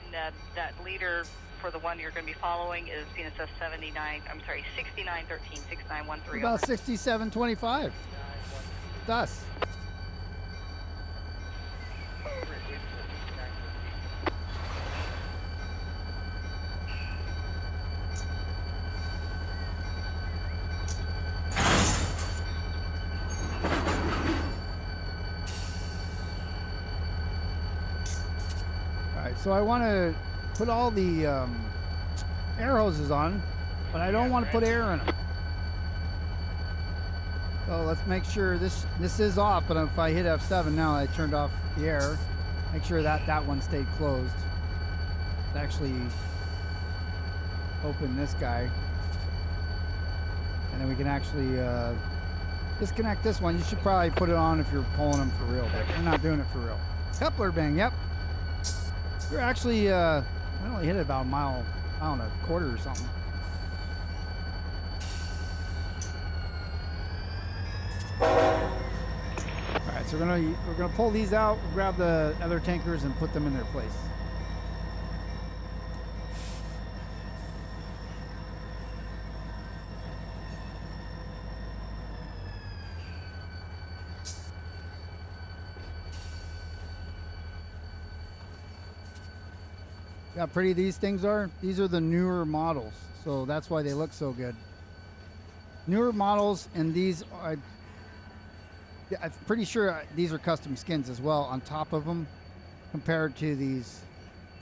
And that leader for the one you're going to be following is CNSS 6913, 6913. About 6725. It's us. All right, so I want to put all the air hoses on, but I don't want to put air in them. So let's make sure this is off, but if I hit F7 now, I turned off the air. Make sure that one stayed closed. Let's actually open this guy. And then we can actually disconnect this one. You should probably put it on if you're pulling them for real, but we're not doing it for real. Coupler bang, yep. We're actually, we only hit it about a mile and a quarter or something. All right, so we're gonna pull these out, grab the other tankers, and put them in their place. See how pretty these things are? These are the newer models, so that's why they look so good. Newer models, and these are, I'm pretty sure these are custom skins as well on top of them compared to these.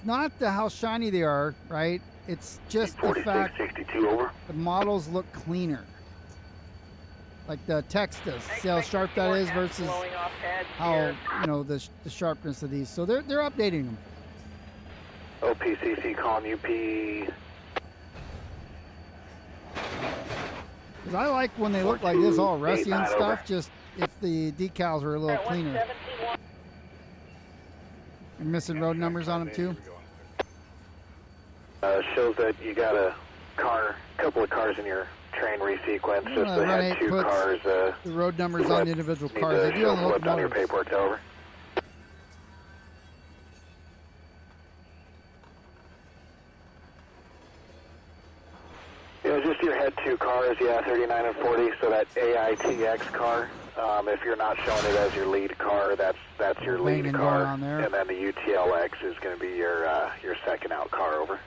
Not how shiny they are, right? It's just the fact 62 over. the models look cleaner. Like the text does. See how sharp that is versus how, you know, the sharpness of these. So they're updating them. OPCC calling UP. Because I like when they look like this, all rusty and stuff, just if the decals were a little cleaner. You're missing road numbers on them too? Shows that you got a couple of cars in your train resequence. Just they had two cars. The road numbers on the individual cars. They do on the locomotives. On your paperwork, over. You know, just your head two cars, yeah, 39 and 40. So that AITX car, if you're not showing it as your lead car, that's your lead car, on there. And then the UTLX is going to be your second out car, over.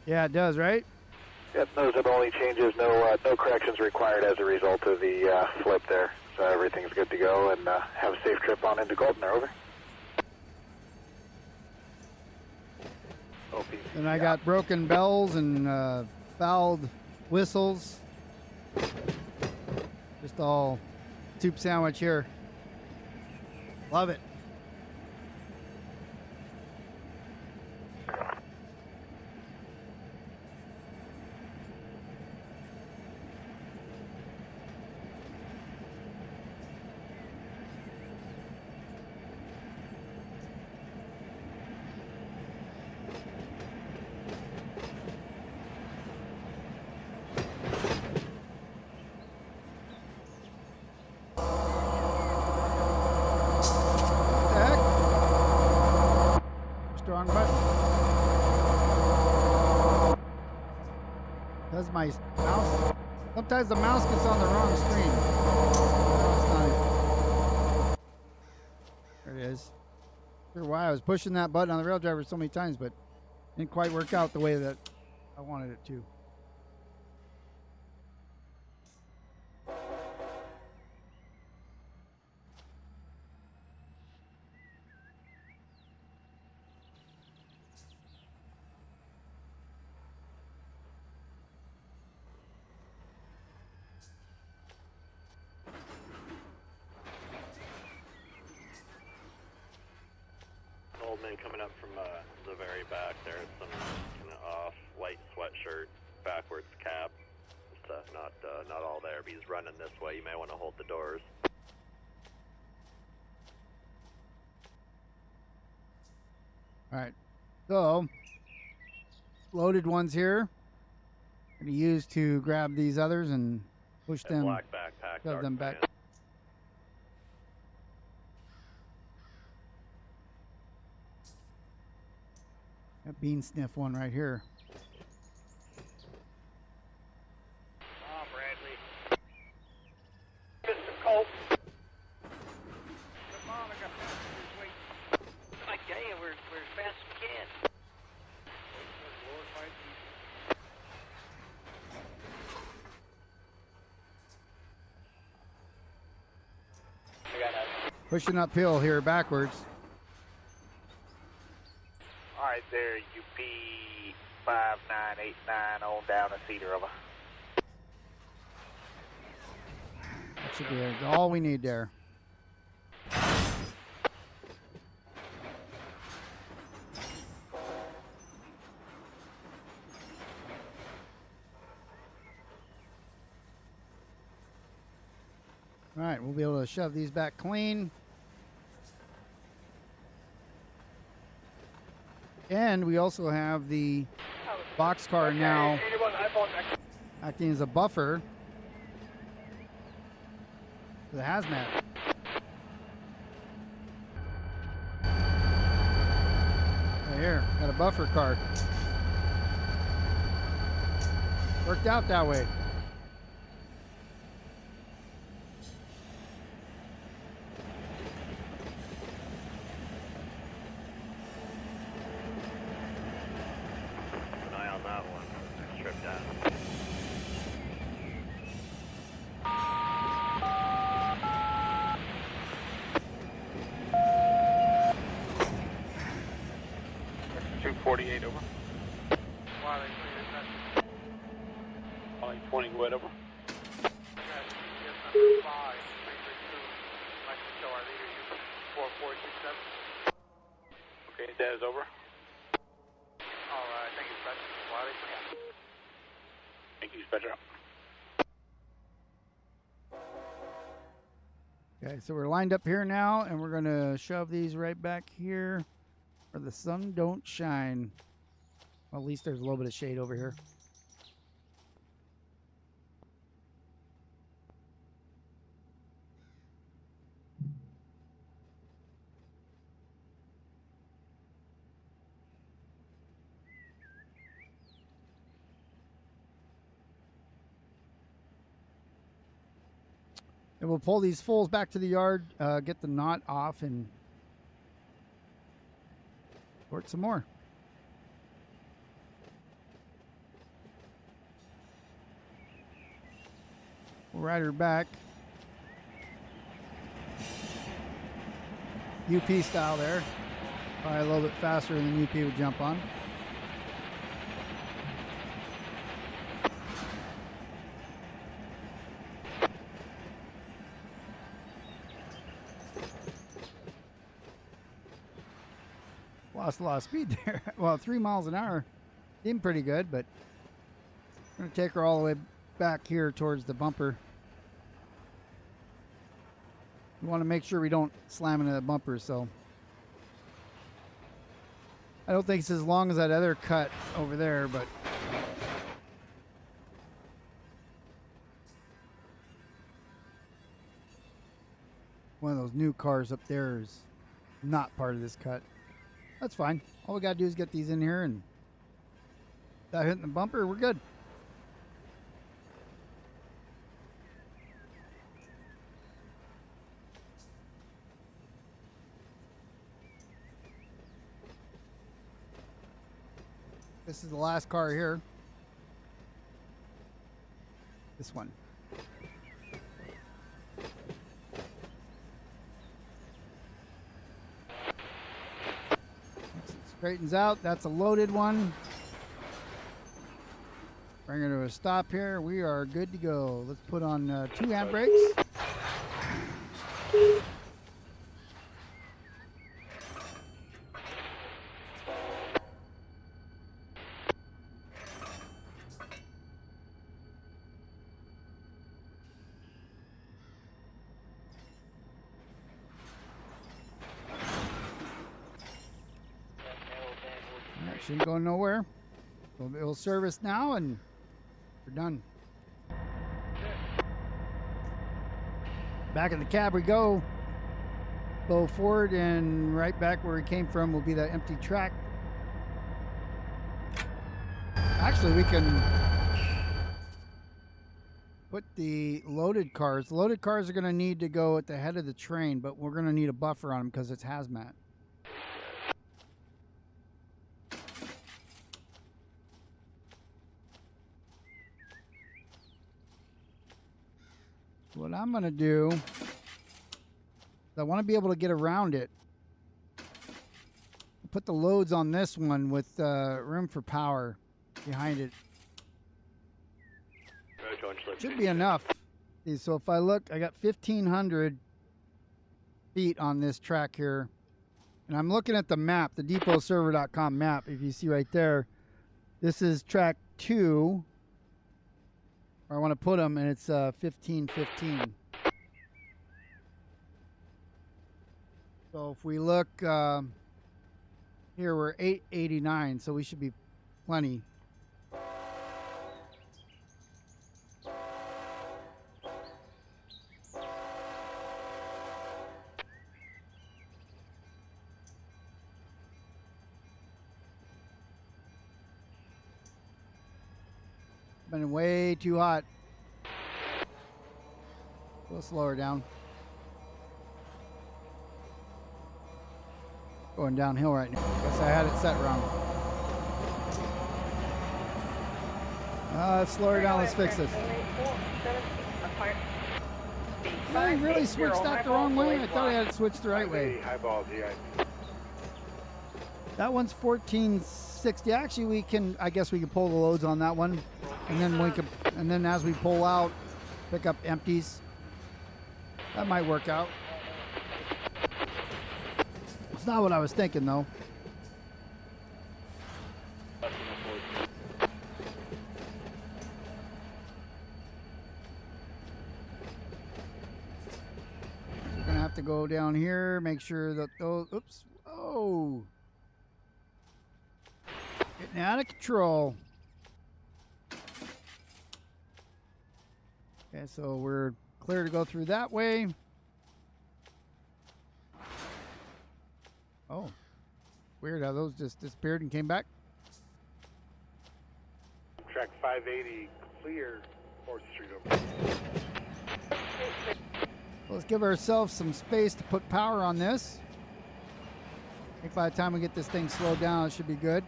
Yeah, it does, right? Yep, those are the only changes. No corrections required as a result of the flip there. So everything's good to go, and have a safe trip on into Golden, over. And I got broken bells and fouled whistles. Just all tube sandwich here. Love it. Wrong button. That's my mouse. Sometimes the mouse gets on the wrong screen. No, it's not. There it is. Sure why I was pushing that button on the rail driver so many times, but didn't quite work out the way that I wanted it to. Coming up from the very back there, some white sweatshirt, backwards cap. It's not all there, but he's running this way. You may want to hold the doors. All right, so loaded ones here. Going to use to grab these others and push them, black backpack, shove them back. That bean sniff one right here. Ah, Bradley. Mr. Colt. Come on, I got passengers waiting. I tell you, we're as fast as we can. Pushing uphill here backwards. All right, there, UP 5989 on down to Cedar River. That should be all we need there. All right, we'll be able to shove these back clean. And we also have the boxcar now acting as a buffer for the hazmat. Right here, got a buffer car. Worked out that way. An eye on that one. Strip down. $248 over. Y-LAC20 what over? Okay, that is over. Alright, thank you, Dispatch. Y-LAC20. Thank you, Dispatcher. Okay, so we're lined up here now, and we're going to shove these right back here where the sun don't shine. Well, at least there's a little bit of shade over here. And we'll pull these fulls back to the yard, get the knot off, and work some more. We'll ride her back. UP style there. Probably a little bit faster than UP would jump on. Lost a lot of speed there. Well, 3 miles an hour seemed pretty good, but I'm going to take her all the way back here towards the bumper. We want to make sure we don't slam into the bumper, so I don't think it's as long as that other cut over there, but one of those new cars up there is not part of this cut. That's fine. All we got to do is get these in here, and without hitting the bumper, we're good. This is the last car here. This one. Straightens out. That's a loaded one. Bring her to a stop here. We are good to go. Let's put on 2 handbrakes. She ain't going nowhere. So it'll service now, and we're done. Back in the cab we go. Go forward, and right back where we came from will be that empty track. Actually, we can put the loaded cars. The loaded cars are going to need to go at the head of the train, but we're going to need a buffer on them because it's hazmat. What I'm going to do is I want to be able to get around it. Put the loads on this one with room for power behind it. Should be enough. See, so if I look, I got 1,500 feet on this track here. And I'm looking at the map, the depotserver.com map. If you see right there, this is track 2. I want to put them, and it's 1515. So if we look here, we're 889, so we should be plenty. Been way too hot. Go slower down. Going downhill right now. Guess I had it set wrong. Let's slow her down. Let's fix this. I really switched that the wrong way. I thought I had it switched the right way. That one's 1460. Actually, I guess we can pull the loads on that one, and then as we pull out, pick up empties. That might work out. It's not what I was thinking, though. We're gonna have to go down here, make sure that those. Oops! Oh, getting out of control. Okay, so we're clear to go through that way. Oh, weird how those just disappeared and came back. Track 580 clear 4th Street over. Let's give ourselves some space to put power on this. I think by the time we get this thing slowed down, it should be good.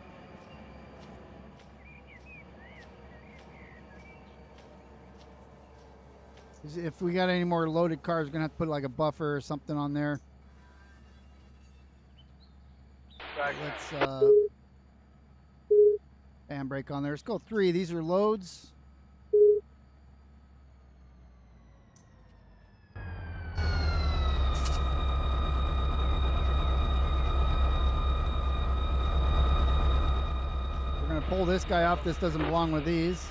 If we got any more loaded cars, we're going to have to put like a buffer or something on there. Let's handbrake on there. Let's go 3. These are loads. We're going to pull this guy off. This doesn't belong with these.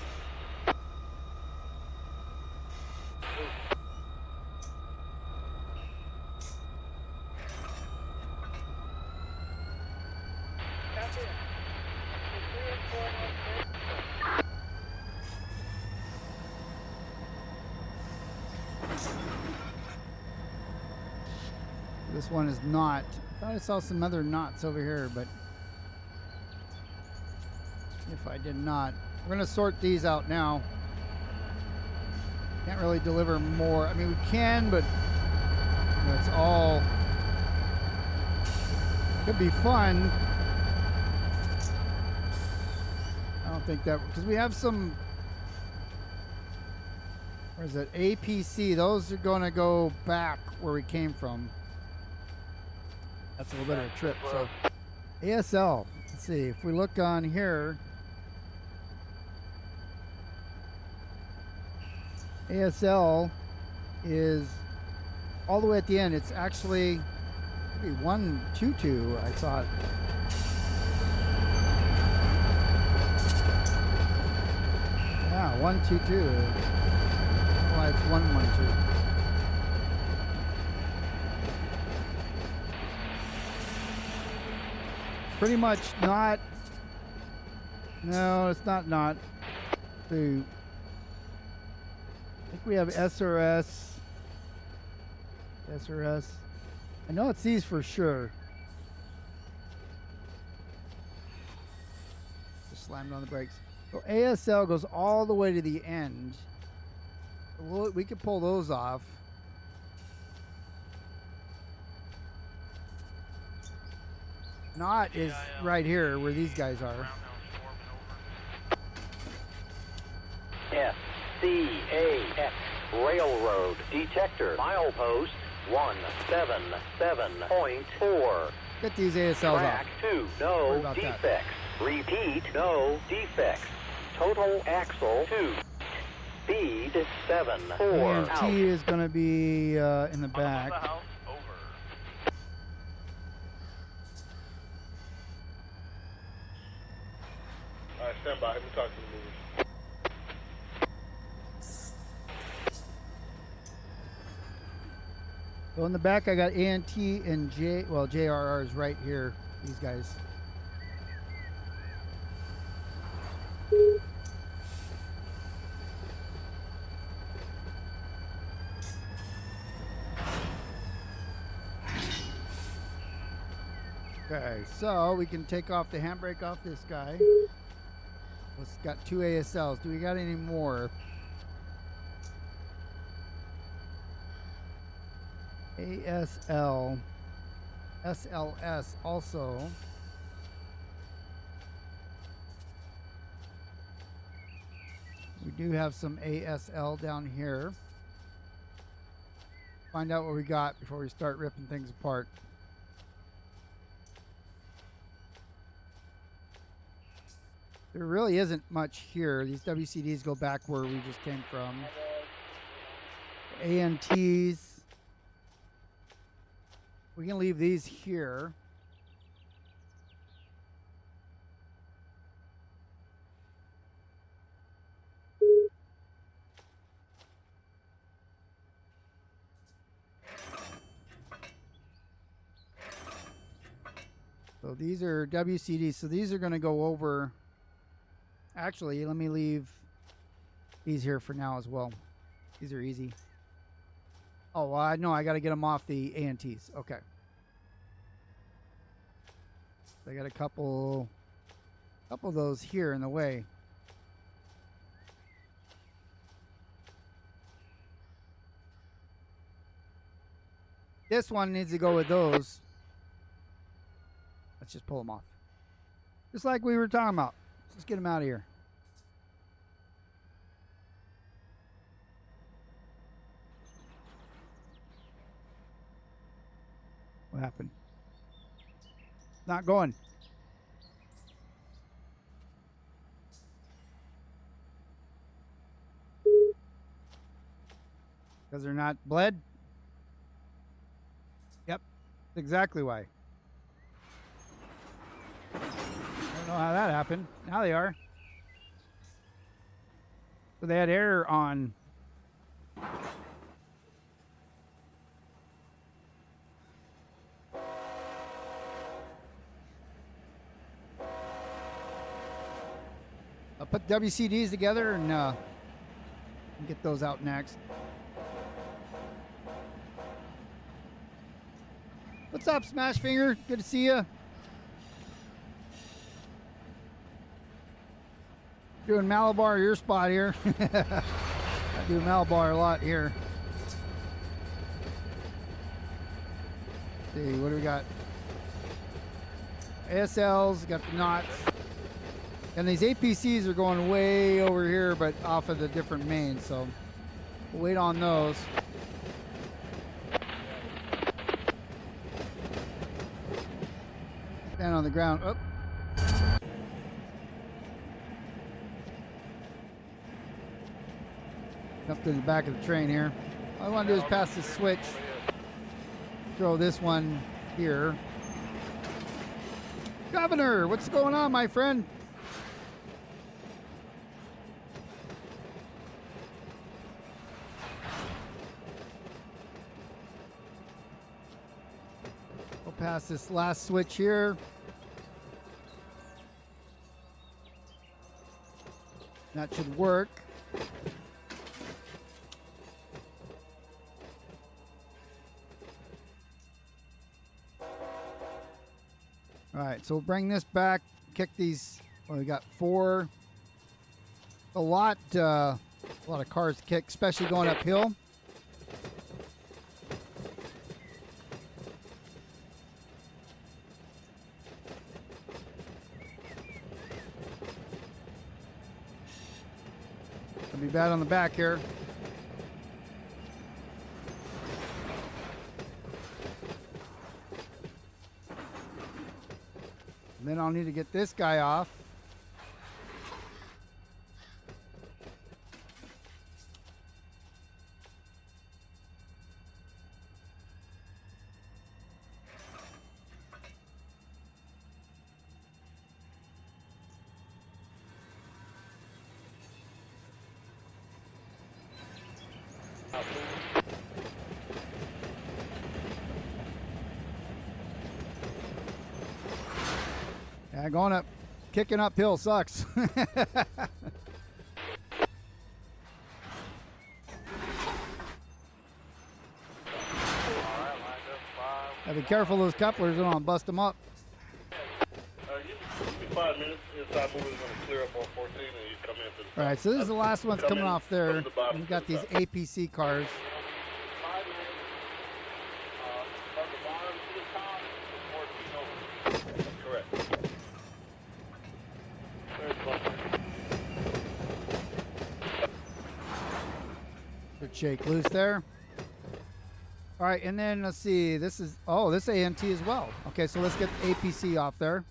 This one is not. I thought I saw some other knots over here, but if I did not, we're going to sort these out now. Can't really deliver more. I mean, we can, but you know, it's all could be fun. I don't think that, because we have some. Where is it? APC. Those are going to go back where we came from. That's a little bit of a trip. So ASL, let's see if we look on here. ASL is all the way at the end. It's actually maybe 122, I thought. Yeah, 122. Why it's 112. Pretty much not. No, it's not. I think we have SRS. I know it's these for sure. Just slammed on the brakes. So ASL goes all the way to the end. We could pull those off. Knot is right here where these guys are. SCAX Railroad Detector Milepost 177.4. Get these ASLs Track off. 2, no defects. Repeat, no defects. Total axle 2. Speed 74. And T is going to be in the back. Stand by. Let me talk to the movers. So in the back, I got ANT and JRR is right here. These guys. Okay, so we can take off the handbrake off this guy. Let's got 2 ASLs. Do we got any more? ASL, SLS also. We do have some ASL down here. Find out what we got before we start ripping things apart. There really isn't much here. These WCDs go back where we just came from. ANTs. We can leave these here. So these are WCDs. So these are going to go over. Actually, let me leave these here for now as well. These are easy. Oh, I know. I got to get them off the ANTs. Okay. I got a couple of those here in the way. This one needs to go with those. Let's just pull them off. Just like we were talking about. Let's get them out of here. What happened? Not going. Because they're not bled? Yep. That's exactly why. I don't know how that happened. Now they are. So they had air on. I'll put WCDs together and get those out next. What's up, Smash Finger? Good to see you. Doing Malabar your spot here. I do Malabar a lot here. Let's see, what do we got? ASLs, got the knots. And these APCs are going way over here, but off of the different mains, so we'll wait on those. Stand on the ground. Oh. Up to the back of the train here. All I want to do is pass this switch. Throw this one here. Governor, what's going on, my friend? We'll pass this last switch here. That should work. All right, so we'll bring this back, kick these. Well, we got 4. A lot of cars to kick, especially going uphill. I'll be bad on the back here. And then I'll need to get this guy off. Yeah, going up, kicking uphill sucks. Gotta be careful of those couplers, they don't bust them up. Give me 5 minutes. Inside moving is going to clear up on 14 and you come in for the All right, so this is the last one that's coming off there. from the bottom We've got to the these top. APC cars. 5 minutes. From the bottom to the top, it's 14 over. Correct. Very close. Good shake loose there. All right, and then let's see. This is this ANT as well. Okay, so let's get the APC off there.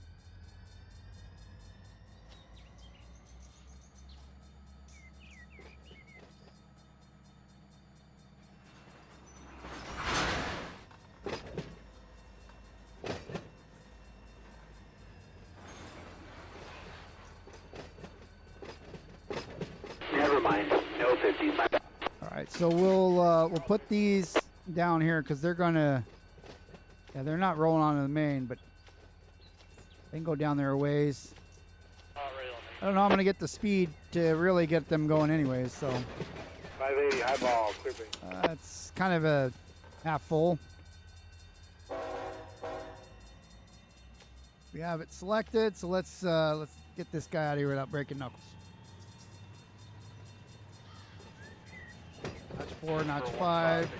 Never mind. No 50s. My bad. All right, so we'll put these down here because they're gonna. Yeah, they're not rolling onto the main, but they can go down there a ways. I don't know. I'm gonna get the speed to really get them going, anyways. So 580, high ball, clear base. it's kind of a half full. We have it selected, so let's get this guy out of here without breaking knuckles. Notch 4, notch 5.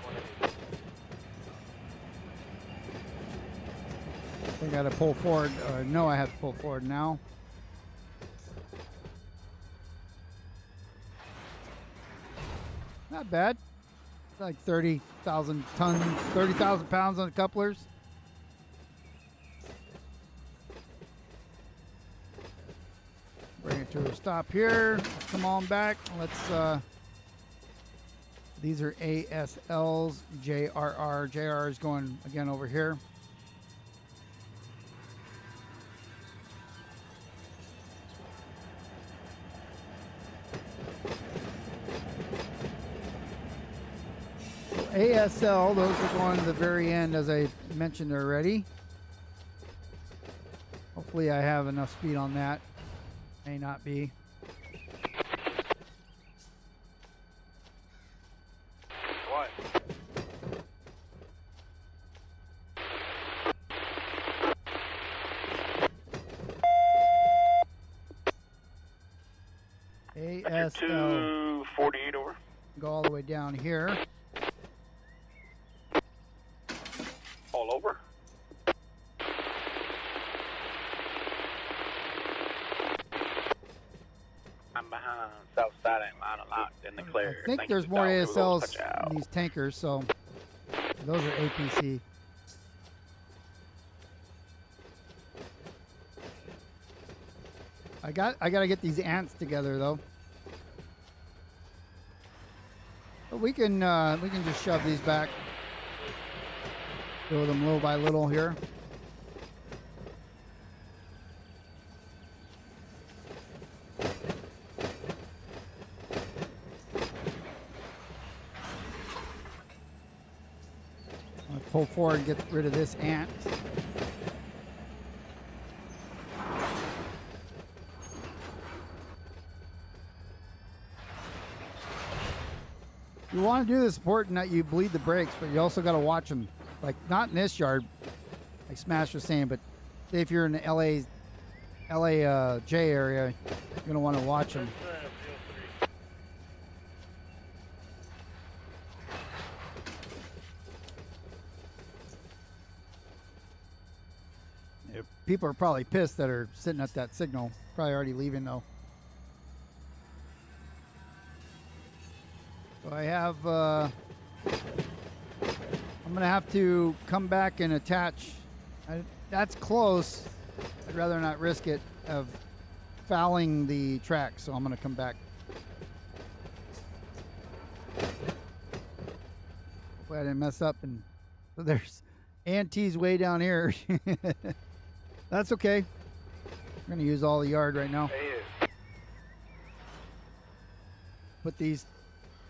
I got to pull forward. No, I have to pull forward now. Not bad. It's like 30,000 tons, 30,000 pounds on the couplers. Bring it to a stop here. Come on back. Let's. These are ASLs, JRR. JRR is going again over here. ASL, those are going to the very end, as I mentioned already. Hopefully I have enough speed on that. May not be. What? ASL. 248 over. Go all the way down here. All over. I'm behind south side and line of locked in the clear. I think Thank you, there's more Mr. Dawson. ASLs Touch out. in these tankers, so those are APC. I gotta get these ants together though. But we can just shove these back. Go them little by little here. I'll pull forward and get rid of this ant. You want to do this, important that you bleed the brakes, but you also got to watch them. Like, not in this yard, like Smash was saying, but if you're in the LA J area, you're going to want to watch them. Yeah, people are probably pissed that are sitting at that signal. Probably already leaving, though. So I have, I'm going to have to come back and attach. That's close. I'd rather not risk it of fouling the track, so I'm going to come back. Hopefully I didn't mess up. And so there's Auntie's way down here. That's okay. We're going to use all the yard right now. Put these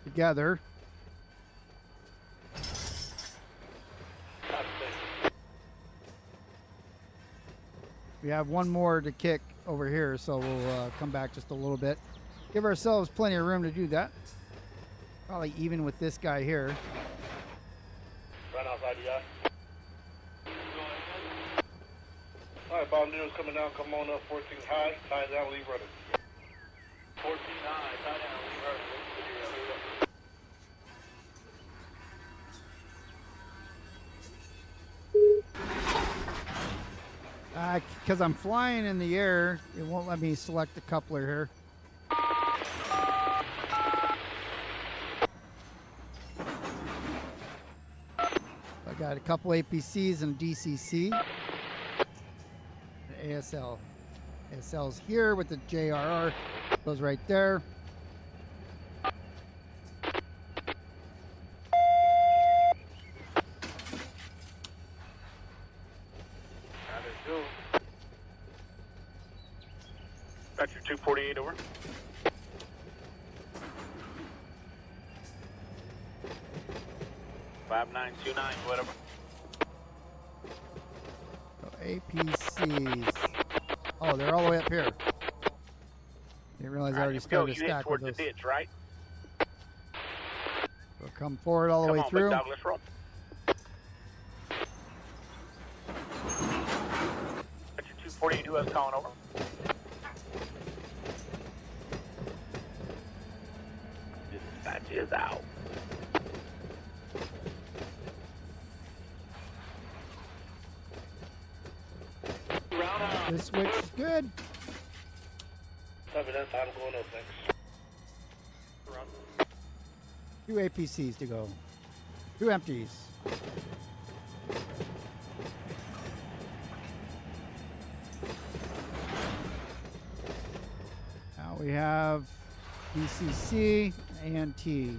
together. We have one more to kick over here, so we'll come back just a little bit. Give ourselves plenty of room to do that. Probably even with this guy here. Right outside the eye. Alright, Bombardiers coming down, come on up, 14 high, tie down, leave running. 14 high, tie down, leave her. Because I'm flying in the air, it won't let me select the coupler here. I got a couple APCs and DCC. The ASL. ASL's here with the JRR. Goes right there. Got your 248 over. $5929, whatever. So APCs. Oh, they're all the way up here. Didn't realize I already started a You head stack with towards the those. ditch, right? So come forward all the Come way on, through. Big dog, let's roll. Got your 248 US calling over. Dispatch is out. This switch is good. Copy that, I'm going up, thanks. 2 APCs to go. 2 empties. Now we have DCC and T.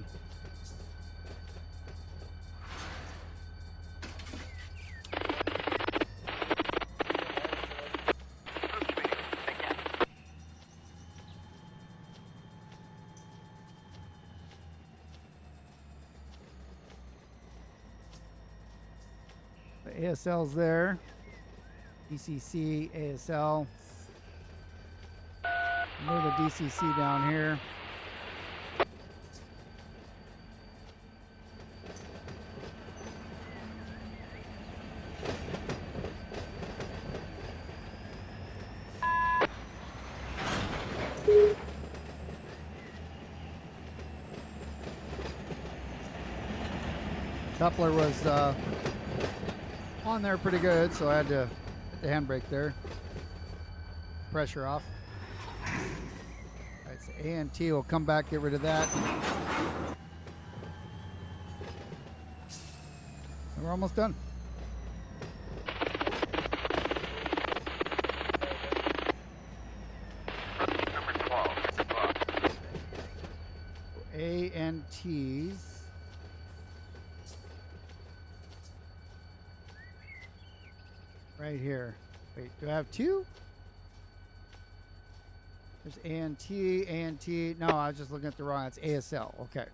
The ASL's there. DCC, ASL. Move the DCC down here. Coupler was on there pretty good, so I had to hit the handbrake there. Pressure off. Alright, so A and T will come back, get rid of that. And we're almost done. Number 12. A and T's. Right here. Wait, do I have 2? There's A and T. No, I was just looking at the wrong. It's ASL. Okay.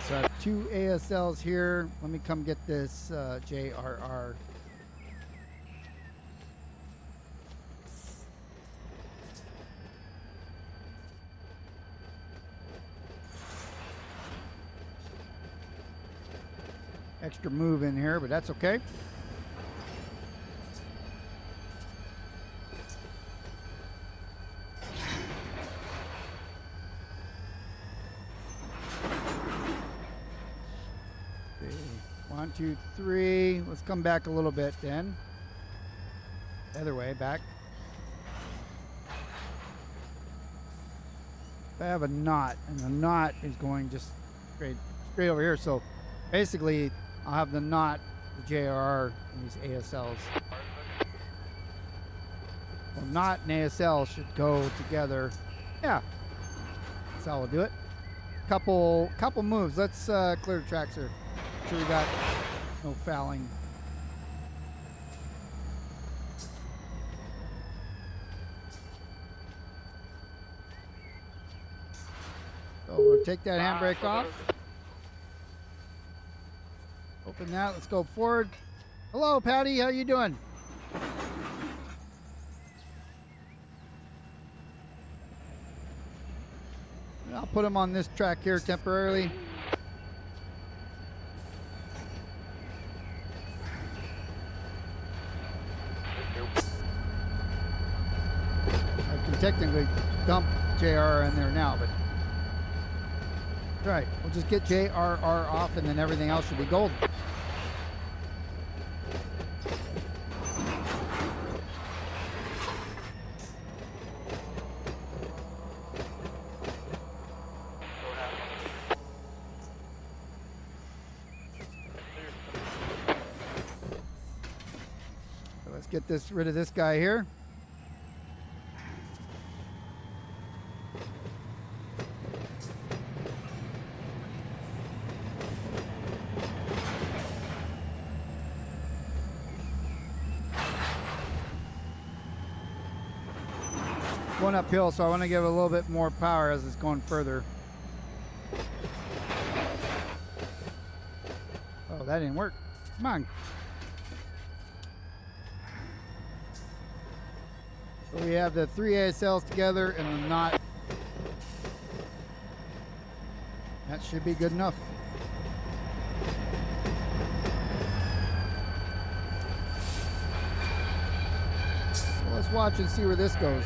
So I have 2 ASLs here. Let me come get this JRR. Extra move in here, but that's okay. 2, 3. Let's come back a little bit then. Other way, back. I have a knot, and the knot is going just straight over here. So basically, I'll have the knot, the JRR, and these ASLs. Well, knot and ASL should go together. Yeah, that's how we'll do it. Couple moves. Let's clear the tracks here. Make sure we got no fouling. So we'll take that handbrake off. Open that. Let's go forward. Hello, Patty. How you doing? I'll put them on this track here temporarily. I can technically dump JR in there now, but right, we'll just get JRR off and then everything else should be golden. So let's get rid of this guy here. Going uphill, so I want to give it a little bit more power as it's going further. Oh, that didn't work. Come on. So we have the 3 ASLs together and the knot. That should be good enough. So let's watch and see where this goes.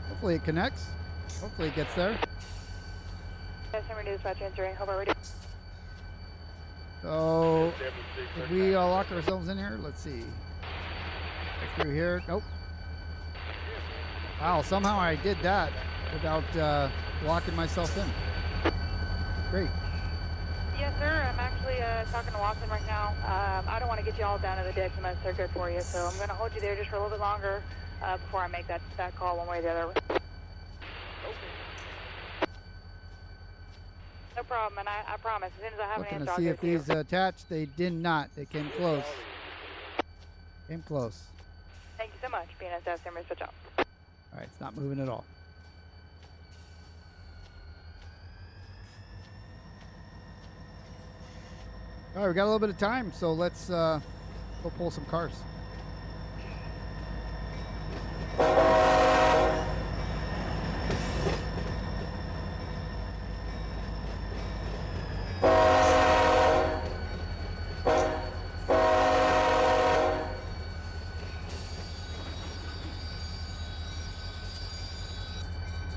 Hopefully it connects. Hopefully it gets there. So, did we lock ourselves in here? Let's see. Go through here. Nope. Wow, somehow I did that without locking myself in. Great. Yes, sir. I'm actually talking to Watson right now. I don't want to get you all down to the ditch unless they're good for you, so I'm going to hold you there just for a little bit longer before I make that call one way or the other. No problem, and I promise, as soon as I have an answer, I'll see get if to you. these attached. They did not. They came close. Came close. Thank you so much, BNSF Simmers. Good job. All right, it's not moving at all. All right, we got a little bit of time, so let's go pull some cars.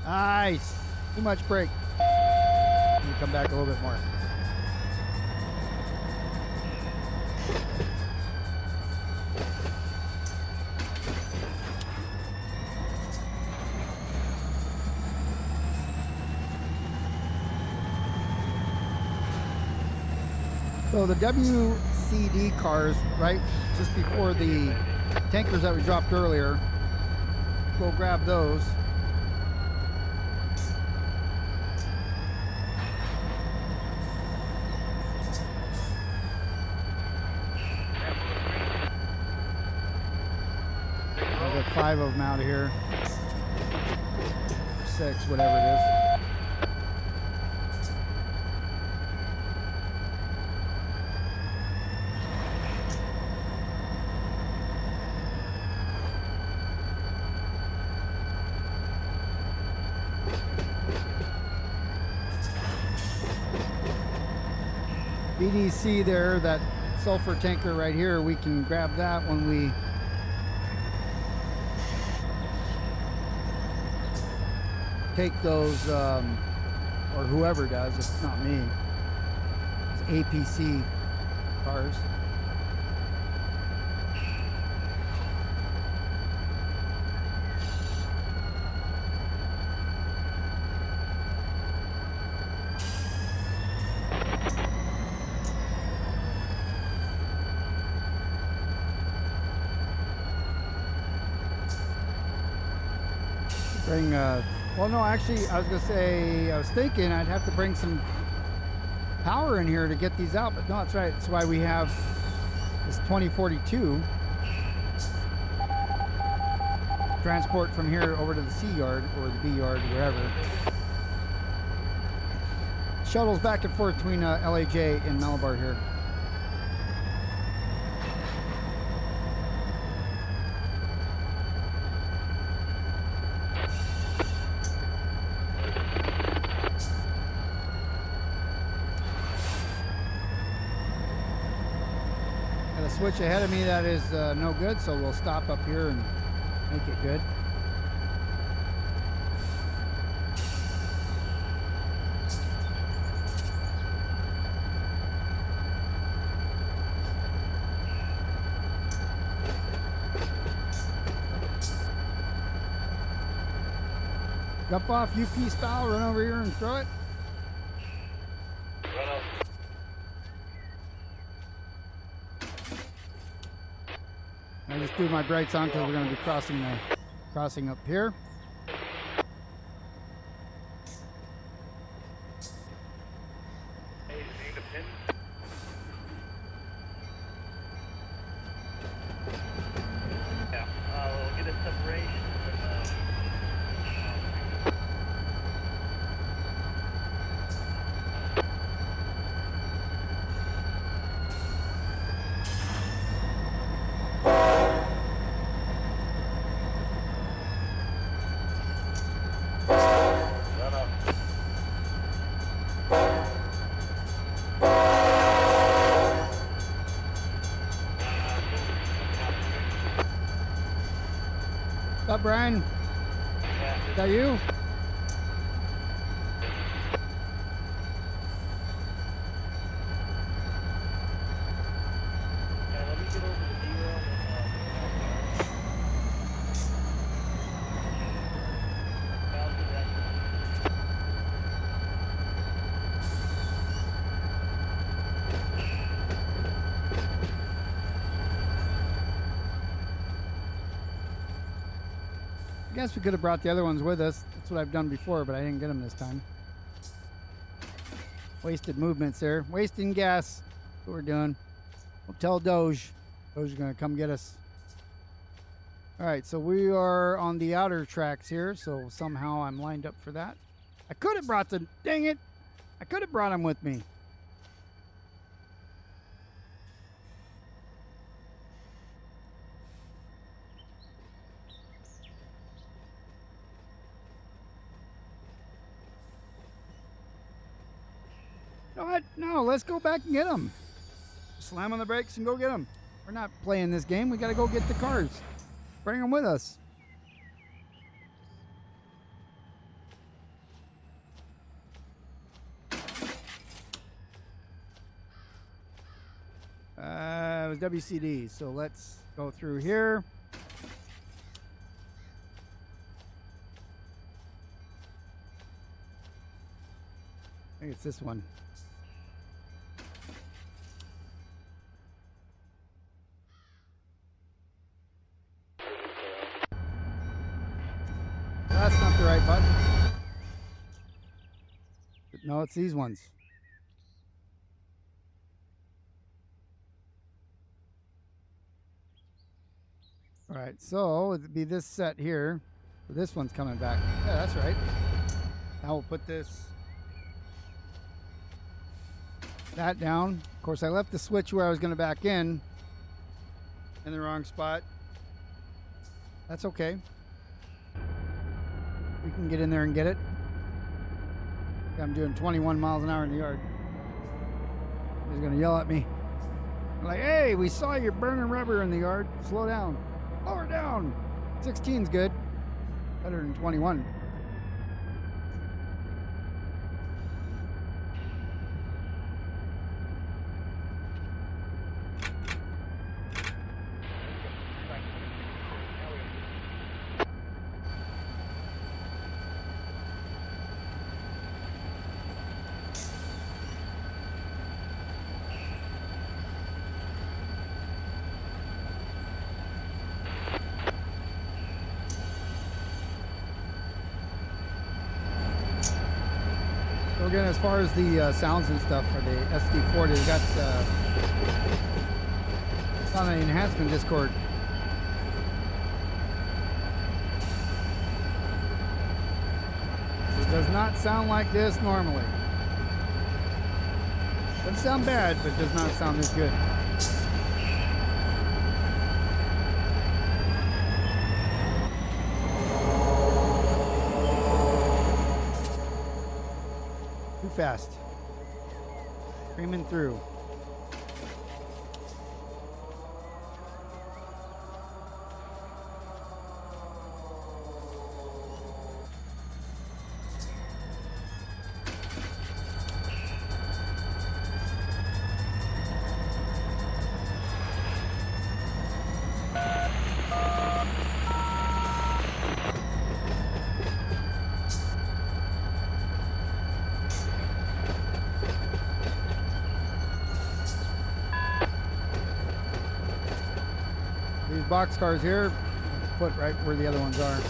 Nice. Too much brake. Let me come back a little bit more. So the WCD cars, right, just before the tankers that we dropped earlier, we'll grab those. I'll get 5 of them out of here. 6, whatever it is. BDC there, that sulfur tanker right here, we can grab that when we take those, or whoever does, if it's not me, those APC cars. Bring, well, no, actually, I was thinking I'd have to bring some power in here to get these out, but no, that's right. That's why we have this 2042 transport from here over to the C yard or the B yard, wherever. Shuttles back and forth between LAJ and Malabar here. Switch ahead of me that is no good, so we'll stop up here and make it good. Jump off UP style, run over here and throw it. I just threw my brakes on because we're going to be crossing up here. Yeah, we'll get a separation. What's up, Brian? Is that you? Yeah, let me get over the derail I guess we could have brought the other ones with us. That's what I've done before, but I didn't get them this time. Wasted movements there. Wasting gas. That's what we're doing. We'll tell Doge. Doge is going to come get us. All right, so we are on the outer tracks here, so somehow I'm lined up for that. I could have brought the... Dang it! I could have brought them with me. What? No, let's go back and get them. Slam on the brakes and go get them. We're not playing this game. We got to go get the cars. Bring them with us. It was WCD, so let's go through here. I think it's this one. That's not the right button. No, it's these ones. All right, so it'd be this set here. So this one's coming back. Yeah, that's right. Now we'll put that down. Of course, I left the switch where I was going to back in the wrong spot. That's okay. We can get in there and get it. I'm doing 21 miles an hour in the yard. He's going to yell at me. I'm like, hey, we saw you burning rubber in the yard. Slow down. Lower down. 16's good. Better than 21. again, as far as the sounds and stuff for the SD40, they got it's on an enhancement Discord. It does not sound like this normally. Doesn't sound bad, but does not sound this good. Too fast. Screaming through. Box cars here, put right where the other ones are.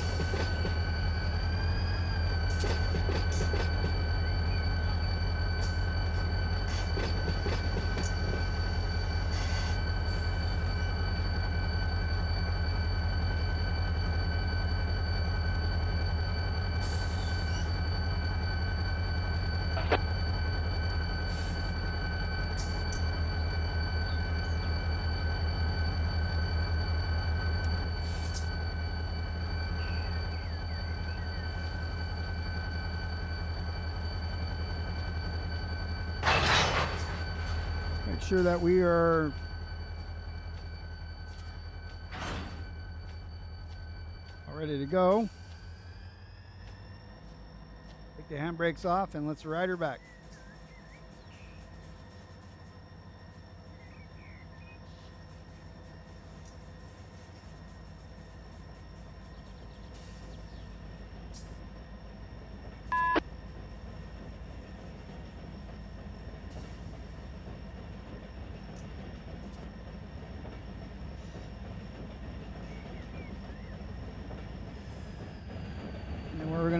Make sure that we are all ready to go. Take the handbrakes off and let's ride her back.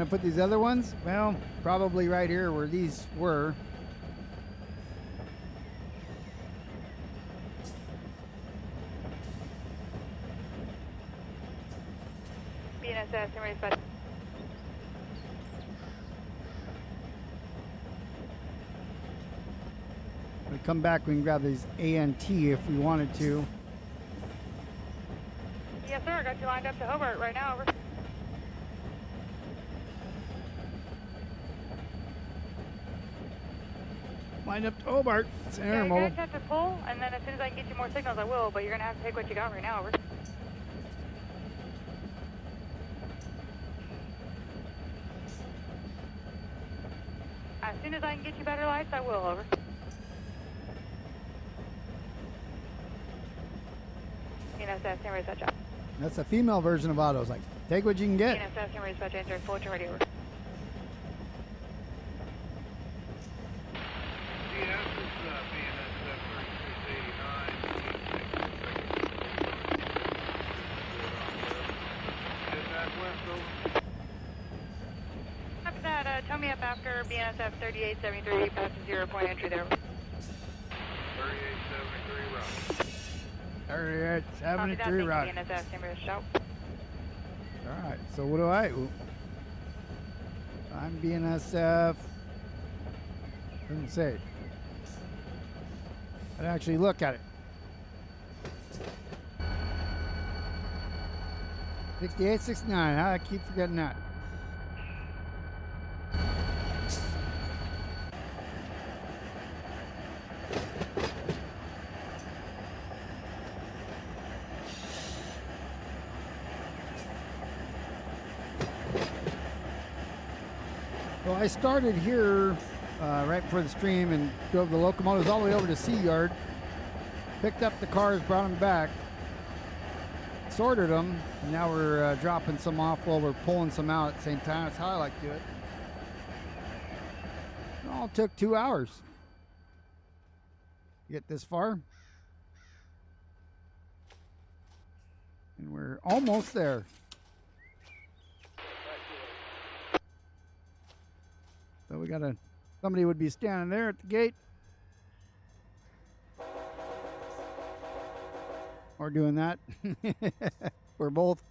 Put these other ones? Well, probably right here where these were. BNSS, and race When we come back, we can grab these ANT if we wanted to. Yes, sir. I got you lined up to Hobart right now. Over. Lined up to Hobart. It's an Yeah, you're intermodal. going to have to pull, and then as soon as I can get you more signals, I will, but you're going to have to take what you got right now. Over. As soon as I can get you better lights, I will. Over. BNSS, and race touch up. That's a female version of autos. Like, take what you can get. BNSS, and race touch, enter Fulton ready. Over. After that, tow me up after BNSF 3873, past the 0 point entry there. 3873 route. BNSF, Timber shout. Alright, so what do I? I'm BNSF. Doesn't say. I'd actually look at it. 68, 69. I keep forgetting that. Well, I started here right before the stream and drove the locomotives all the way over to Sea Yard. Picked up the cars, brought them back, sorted them, and now we're dropping some off while we're pulling some out at the same time. That's how I like to do it. It all took 2 hours to get this far. And we're almost there. So we got a Somebody would be standing there at the gate. Or doing that. We're both.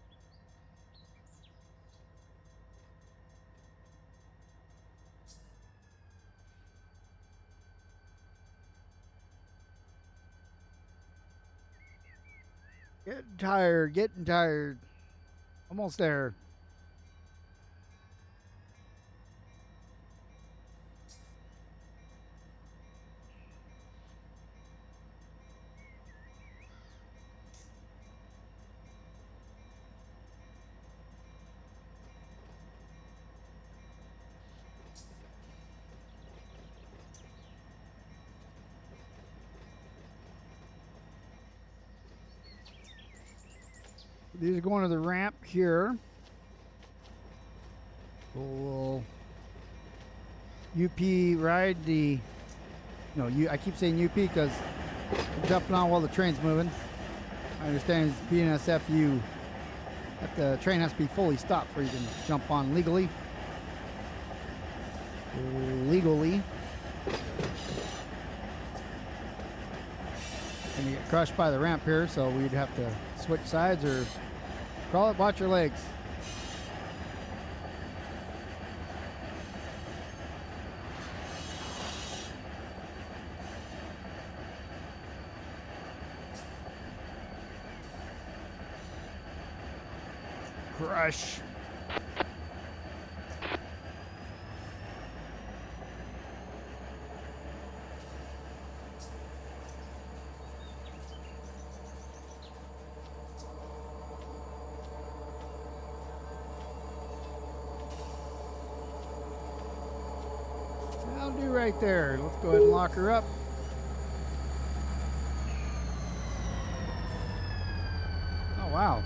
Getting tired. Almost there. These are going to the ramp here. We'll UP ride the. No, I keep saying UP because I'm jumping on while the train's moving. I understand it's BNSFU. That the train has to be fully stopped before you can jump on legally. And you get crushed by the ramp here, so we'd have to switch sides or crawl it, watch your legs. Crush. That'll do right there. Let's go ahead and lock her up. Oh, wow.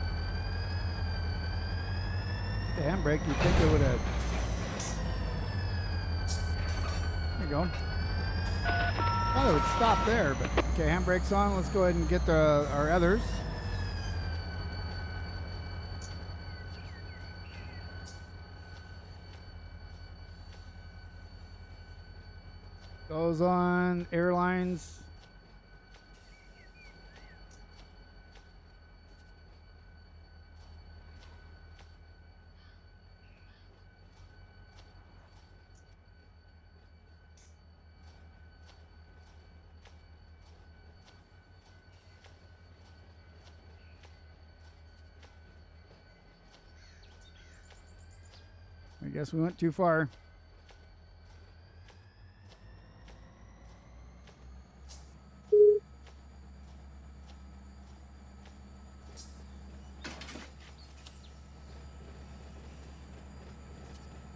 The handbrake, you'd think it would have. There you go. Thought it would stop there, but okay, handbrake's on. Let's go ahead and get our others. Goes on airlines. I guess we went too far.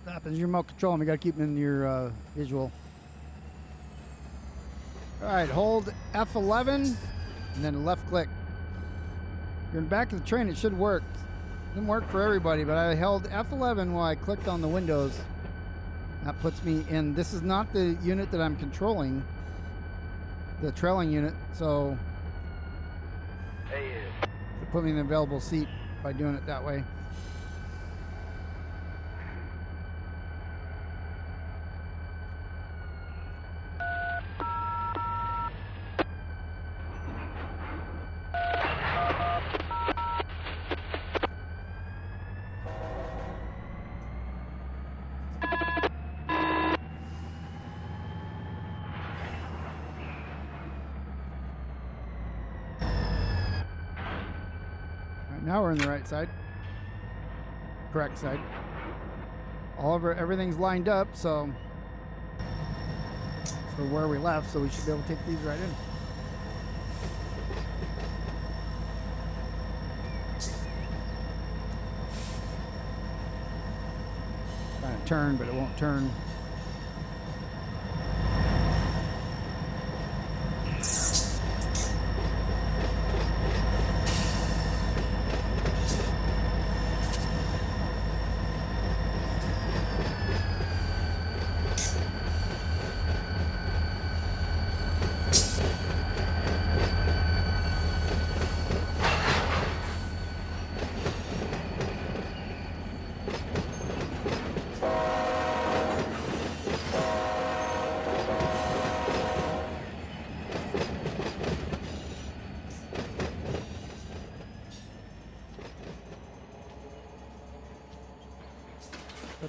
Happens your remote control, and we gotta keep them in your visual. All right, hold F11 and then left click. You're in the back of the train, it should work. Didn't work for everybody, but I held F11 while I clicked on the windows. That puts me in. This is not the unit that I'm controlling, the trailing unit, so it put me in the available seat by doing it that way. Now we're on the right side, correct side. Everything's lined up, so for where we left, so we should be able to take these right in. Trying to turn, but it won't turn.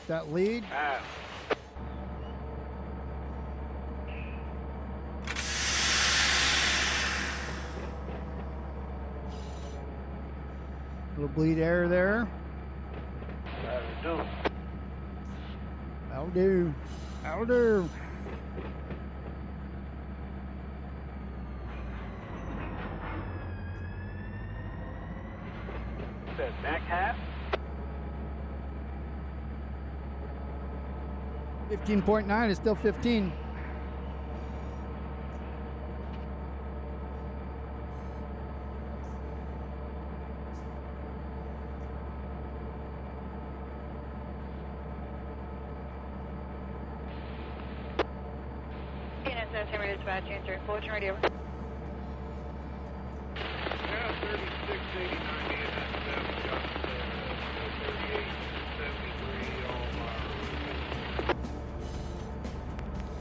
that lead. Little bleed air there. That'll do. That'll do. Says back half. 15.9 is still 15. Dispatch, answering Fullerton Radio. Yeah, 3689 3873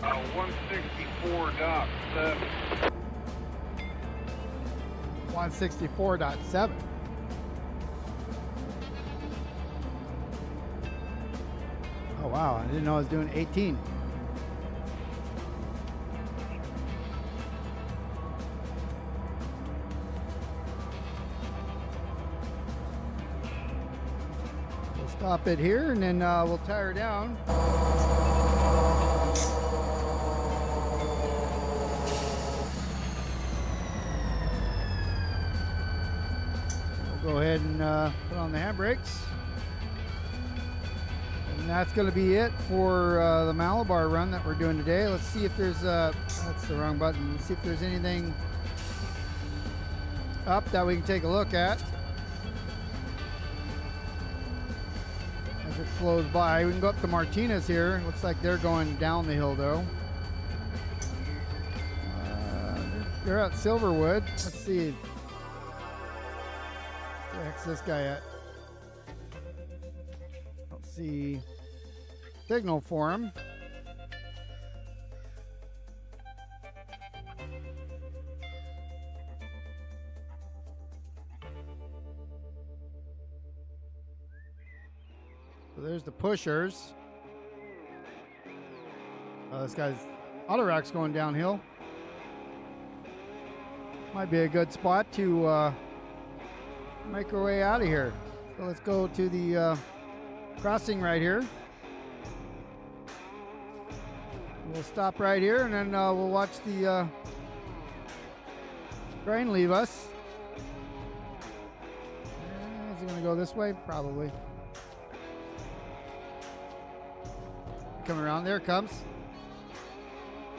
164.7. 164.7. Oh wow, I didn't know I was doing 18. Stop it here, and then we'll tire down. We'll go ahead and put on the handbrakes. And that's going to be it for the Malabar run that we're doing today. Let's see if there's, that's the wrong button. Let's see if there's anything up that we can take a look at. It flows by. We can go up to Martinez here. Looks like they're going down the hill though. They're at Silverwood. Let's see. Where the heck's this guy at? Don't see signal for him. So there's the pushers. This guy's auto rack's going downhill. Might be a good spot to make our way out of here. So let's go to the crossing right here. We'll stop right here and then we'll watch the train leave us. Is he going to go this way? Probably. Coming around, there it comes.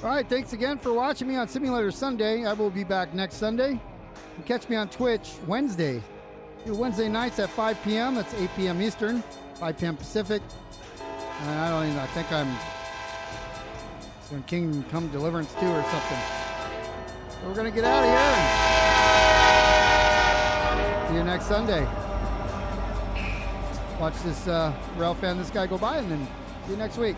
All right, thanks again for watching me on Simulator Sunday. I will be back next Sunday. You can catch me on Twitch Wednesday. Do Wednesday nights at 5 p.m. That's 8 p.m. Eastern, 5 p.m. Pacific. And I think I'm doing Kingdom Come Deliverance 2 or something. So we're going to get out of here and see you next Sunday. Watch this rail fan, this guy go by, and then see you next week.